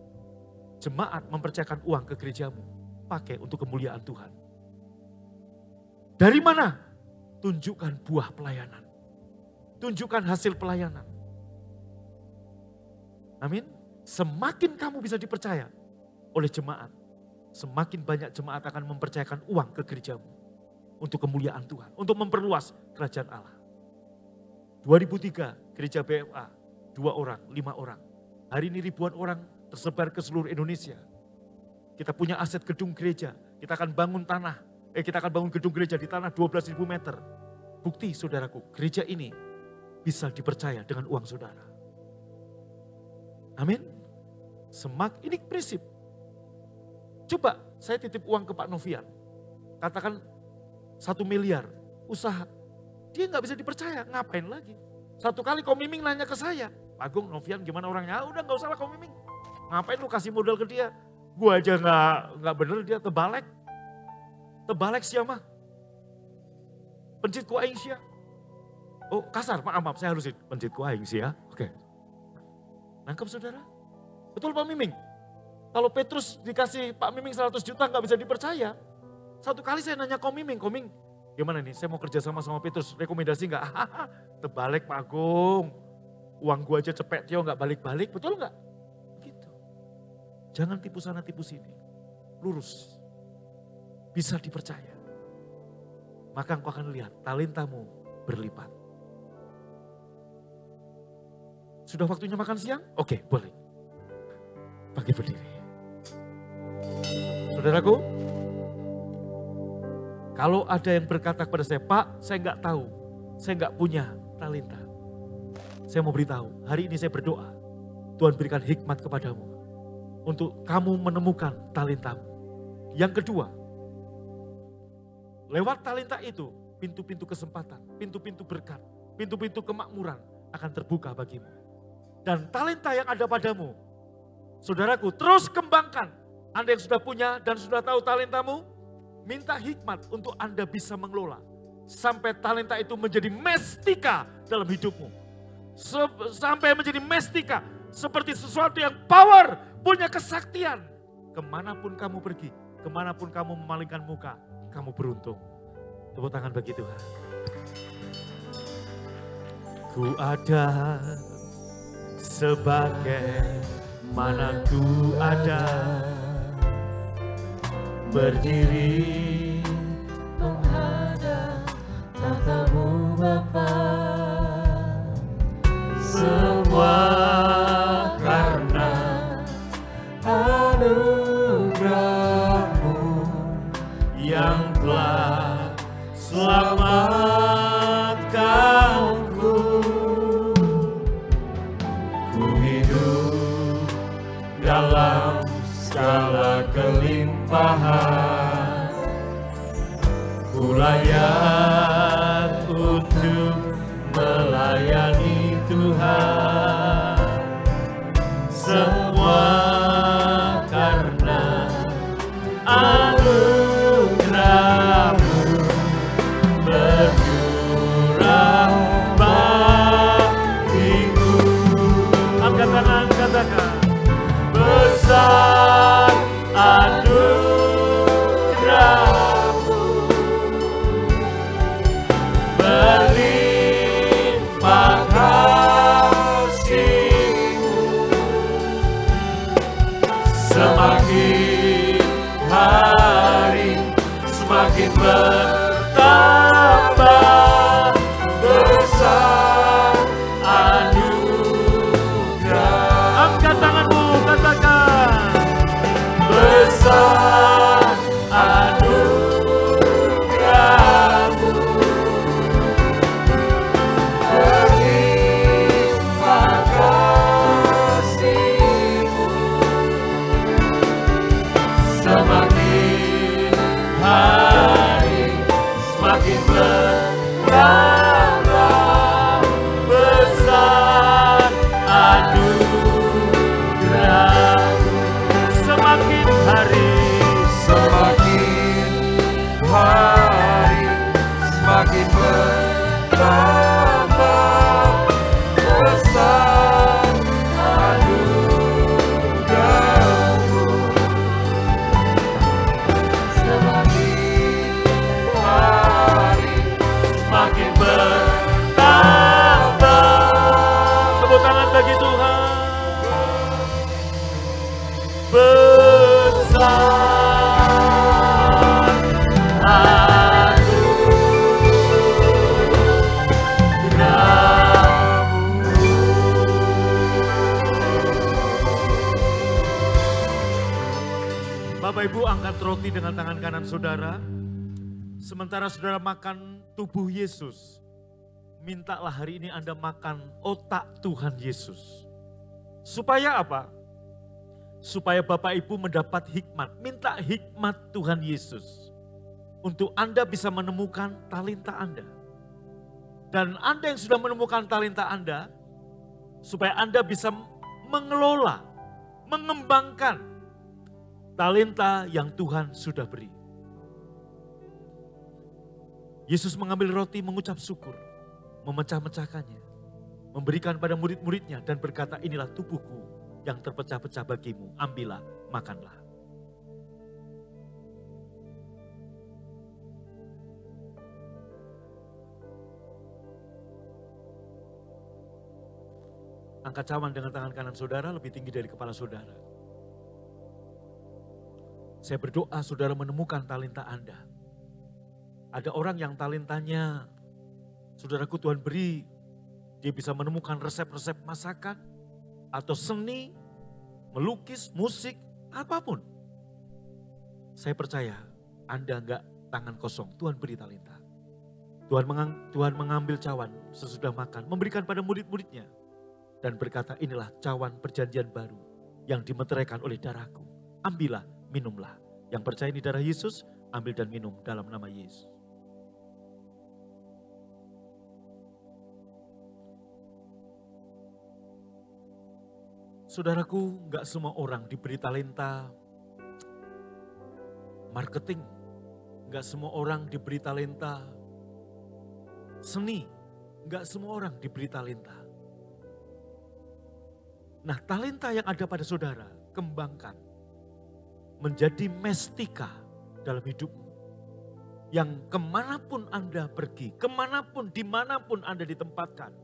Jemaat mempercayakan uang ke gerejamu. Pakai untuk kemuliaan Tuhan. Dari mana? Tunjukkan buah pelayanan. Tunjukkan hasil pelayanan. Amin. Semakin kamu bisa dipercaya oleh jemaat, semakin banyak jemaat akan mempercayakan uang ke gerejamu. Untuk kemuliaan Tuhan, untuk memperluas kerajaan Allah. 2003 gereja BFA, 2 orang, 5 orang. Hari ini ribuan orang tersebar ke seluruh Indonesia. Kita punya aset gedung gereja, kita akan bangun gedung gereja di tanah 12.000 meter. Bukti saudaraku, gereja ini bisa dipercaya dengan uang saudara. Amin. Ini prinsip. Coba saya titip uang ke Pak Novian. Katakan 1 miliar usaha. Dia nggak bisa dipercaya, ngapain lagi? 1 kali Komiming nanya ke saya, Pak Agung, Novian gimana orangnya? Udah nggak usah lah Komiming. Ngapain lu kasih modal ke dia? Gua aja nggak bener dia tebalek siapa? Pencit ku aing sia. Oh kasar, maaf saya halusin. Pencit ku aing sia. Oke. Nangkep saudara? Betul Pak Miming? Kalau Petrus dikasih Pak Miming 100 juta nggak bisa dipercaya. 1 kali saya nanya Komiming, gimana nih, saya mau kerja sama Petrus, rekomendasi nggak? Terbalik Pak Agung, uang gua aja cepet Tio nggak balik-balik, betul nggak? Gitu. Jangan tipu sana tipu sini, lurus, bisa dipercaya. Maka engkau akan lihat talentamu berlipat. Sudah waktunya makan siang? Oke, boleh. Bagi berdiri. Saudaraku, kalau ada yang berkata kepada saya, Pak, saya nggak tahu, saya nggak punya talenta. Saya mau beritahu, hari ini saya berdoa, Tuhan berikan hikmat kepadamu untuk kamu menemukan talentamu. Yang kedua, lewat talenta itu, pintu-pintu kesempatan, pintu-pintu berkat, pintu-pintu kemakmuran akan terbuka bagimu. Dan talenta yang ada padamu, saudaraku, terus kembangkan. Anda yang sudah punya dan sudah tahu talentamu, minta hikmat untuk Anda bisa mengelola. Sampai talenta itu menjadi mestika dalam hidupmu. Sampai menjadi mestika. Seperti sesuatu yang power, punya kesaktian. Kemanapun kamu pergi, kemanapun kamu memalingkan muka, kamu beruntung. Tepuk tangan bagi Tuhan. Ku ada sebagai mana ku ada. Berdiri menghadap tatamu Bapa, segala kelimpahan. Ku layak untuk melayani Tuhan. Semua karena anugerah-Mu bercurah bagiku. Angkat tangan, katakan. Besar anugerah-Mu, berlimpah kasih-Mu, semakin hari semakin bertambah besar anugerah. Angkat tanganmu, katakan. Besar anugerah-Mu, berlimpah kasih-Mu, semakin hari semakin bertambah besar anugerah-Mu. Semakin hari semakin bertambah besar anugerah-Mu, semakin hari semakin bertambah. Tepuk tangan bagi Tuhan. Besar Bapak Ibu, angkat roti dengan tangan kanan saudara. Sementara saudara makan tubuh Yesus, mintalah hari ini Anda makan otak Tuhan Yesus. Supaya apa? Supaya Bapak Ibu mendapat hikmat. Minta hikmat Tuhan Yesus. Untuk Anda bisa menemukan talenta Anda. Dan Anda yang sudah menemukan talenta Anda, supaya Anda bisa mengelola, mengembangkan talenta yang Tuhan sudah beri. Yesus mengambil roti, mengucap syukur, memecah-mecahkannya, memberikan pada murid-muridnya dan berkata, inilah tubuhku yang terpecah-pecah bagimu, ambillah, makanlah. Angkat cawan dengan tangan kanan saudara lebih tinggi dari kepala saudara. Saya berdoa saudara menemukan talenta Anda. Ada orang yang talentanya, saudaraku Tuhan beri, dia bisa menemukan resep-resep masakan, atau seni, melukis, musik, apapun. Saya percaya Anda enggak tangan kosong, Tuhan beri talenta. Tuhan mengambil cawan sesudah makan, memberikan pada murid-muridnya. Dan berkata, inilah cawan perjanjian baru yang dimeteraikan oleh darahku. Ambillah, minumlah. Yang percaya ini darah Yesus, ambil dan minum dalam nama Yesus. Saudaraku, gak semua orang diberi talenta marketing. Gak semua orang diberi talenta seni. Gak semua orang diberi talenta. Nah, talenta yang ada pada saudara, kembangkan. Menjadi mestika dalam hidupmu. Yang kemanapun Anda pergi, kemanapun, dimanapun Anda ditempatkan,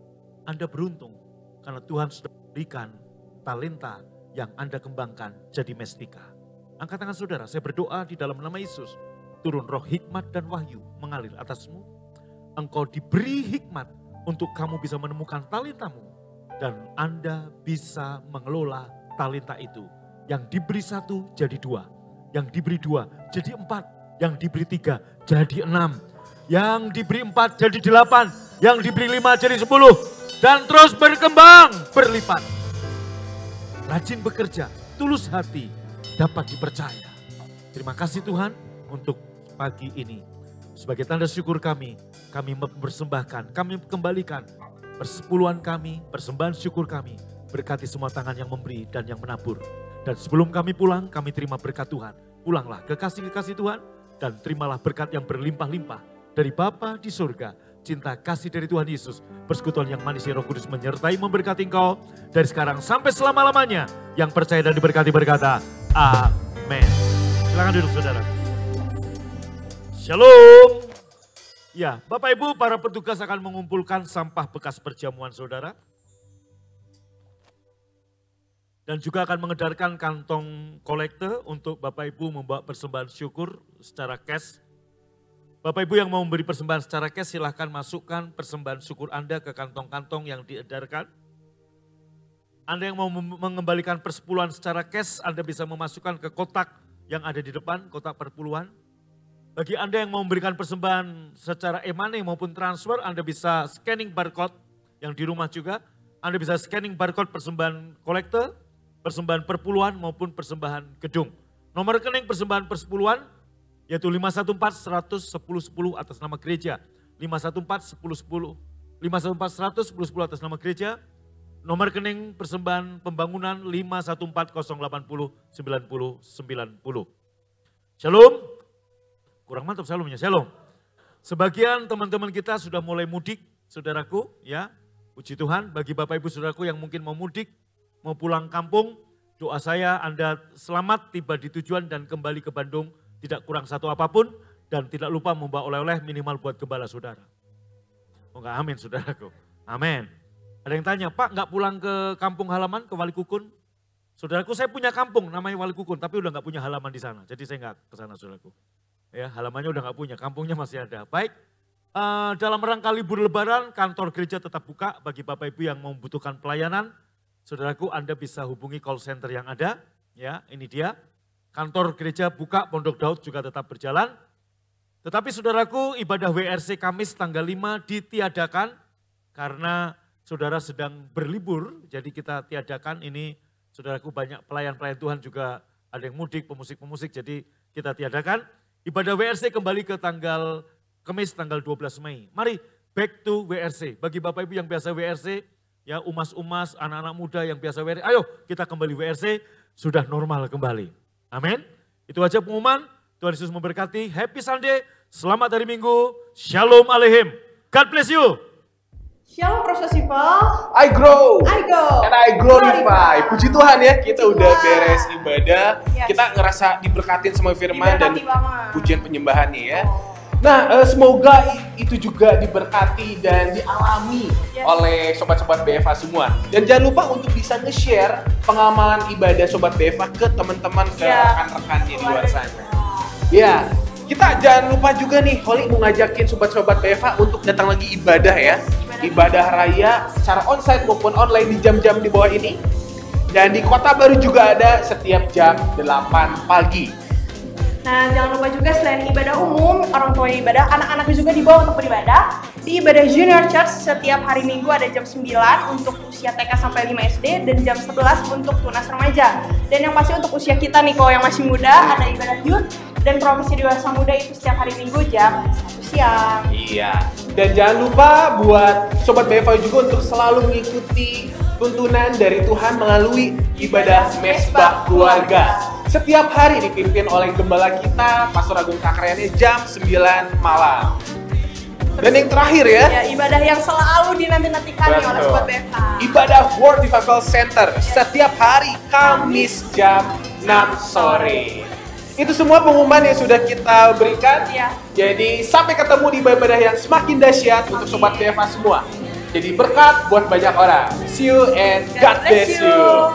Anda beruntung. Karena Tuhan sudah berikan talenta yang Anda kembangkan jadi mestika. Angkat tangan saudara, saya berdoa di dalam nama Yesus. Turun roh hikmat dan wahyu mengalir atasmu. Engkau diberi hikmat untuk kamu bisa menemukan talentamu. Dan Anda bisa mengelola talenta itu. Yang diberi 1 jadi 2. Yang diberi 2 jadi 4. Yang diberi 3 jadi 6. Yang diberi 4 jadi 8. Yang diberi 5 jadi 10. Dan terus berkembang, berlipat. Rajin bekerja, tulus hati, dapat dipercaya. Terima kasih Tuhan untuk pagi ini. Sebagai tanda syukur kami mempersembahkan, kami kembalikan persepuluhan kami, persembahan syukur kami. Berkati semua tangan yang memberi dan yang menabur. Dan sebelum kami pulang, kami terima berkat Tuhan. Pulanglah kekasih-kekasih Tuhan dan terimalah berkat yang berlimpah-limpah dari Bapa di surga. Cinta kasih dari Tuhan Yesus, persekutuan yang manis Roh Kudus menyertai memberkati engkau dari sekarang sampai selama-lamanya. Yang percaya dan diberkati berkata, amin. Silakan duduk saudara. Shalom. Ya, Bapak Ibu, para petugas akan mengumpulkan sampah bekas perjamuan saudara. Dan juga akan mengedarkan kantong kolekte untuk Bapak Ibu membawa persembahan syukur secara cash. Bapak Ibu yang mau memberi persembahan secara cash silahkan masukkan persembahan syukur Anda ke kantong-kantong yang diedarkan. Anda yang mau mengembalikan persepuluhan secara cash, Anda bisa memasukkan ke kotak yang ada di depan, kotak perpuluhan. Bagi Anda yang mau memberikan persembahan secara e-money maupun transfer, Anda bisa scanning barcode yang di rumah juga. Anda bisa scanning barcode persembahan kolekte, persembahan perpuluhan maupun persembahan gedung. Nomor rekening persembahan persepuluhan yaitu 514-100-10-10 atas nama gereja. 514-100-10-10 atas nama gereja. Nomor rekening persembahan pembangunan 514-080-90-90. Shalom. Kurang mantap shalomnya, shalom. Sebagian teman-teman kita sudah mulai mudik, saudaraku, ya. Puji Tuhan, bagi Bapak Ibu saudaraku yang mungkin mau mudik, mau pulang kampung, doa saya Anda selamat tiba di tujuan dan kembali ke Bandung, tidak kurang satu apapun, dan tidak lupa membawa oleh-oleh minimal buat gembala saudara. Oh enggak, amin saudaraku, amin. Ada yang tanya, Pak nggak pulang ke kampung halaman, ke Walikukun? Saudaraku, saya punya kampung namanya Walikukun, tapi udah nggak punya halaman di sana, jadi saya nggak ke sana saudaraku. Ya, halamannya udah nggak punya, kampungnya masih ada. Baik, dalam rangka libur lebaran, kantor gereja tetap buka bagi Bapak Ibu yang membutuhkan pelayanan. Saudaraku, Anda bisa hubungi call center yang ada, ya ini dia. Kantor gereja buka, Pondok Daud juga tetap berjalan. Tetapi saudaraku, ibadah WRC Kamis tanggal 5 ditiadakan karena saudara sedang berlibur, jadi kita tiadakan ini. Saudaraku, banyak pelayan-pelayan Tuhan juga ada yang mudik, pemusik-pemusik, jadi kita tiadakan. Ibadah WRC kembali ke tanggal Kamis tanggal 12 Mei. Mari back to WRC. Bagi Bapak Ibu yang biasa WRC, ya umas-umas, anak-anak muda yang biasa WRC, ayo kita kembali WRC, sudah normal kembali. Amin. Itu aja pengumuman. Tuhan Yesus memberkati. Happy Sunday. Selamat hari Minggu. Shalom Aleichem. God bless you. Shalom Precious People. I grow. I go. And I glorify. Puji Tuhan ya, kita Puji udah Tuhan. beres ibadah. Yes. Kita ngerasa diberkatin sama firman dan Diberkati banget. pujian penyembahannya ya. Nah, semoga itu juga diberkati dan dialami Yes. oleh sobat-sobat BFA semua. Dan jangan lupa untuk bisa nge-share pengamalan ibadah sobat BFA ke teman-teman, ke Ya. rekan-rekannya di luar sana. Ya, kita jangan lupa juga nih, Holly mau ngajakin sobat-sobat BFA untuk datang lagi ibadah ya. Ibadah raya secara onsite maupun online di jam-jam di bawah ini. Dan di Kota Baru juga ada setiap jam 8 pagi. Nah, jangan lupa juga selain ibadah umum, orang tua ibadah, anak-anaknya juga dibawa untuk beribadah. Di ibadah Junior Church setiap hari Minggu ada jam 9 untuk usia TK sampai 5 SD dan jam 11 untuk tunas remaja. Dan yang pasti untuk usia kita nih, kalau yang masih muda, ada ibadah youth dan profesi dewasa muda itu setiap hari Minggu jam 1 siang. Iya. Dan jangan lupa buat Sobat BFA juga untuk selalu mengikuti tuntunan dari Tuhan melalui ibadah Mesbah Keluarga. Setiap hari dipimpin oleh gembala kita, Pastor Agung Kakrayani jam 9 malam. Dan yang terakhir ya, Ya, ibadah yang selalu dinanti-nantikan nih oleh Betul. Sobat BFA. ibadah World Revival Center setiap hari Kamis jam 6 sore. Itu semua pengumuman yang sudah kita berikan. Iya. Jadi sampai ketemu di ibadah yang semakin dahsyat untuk Sobat BFA semua. Jadi berkat buat banyak orang. See you and God bless you.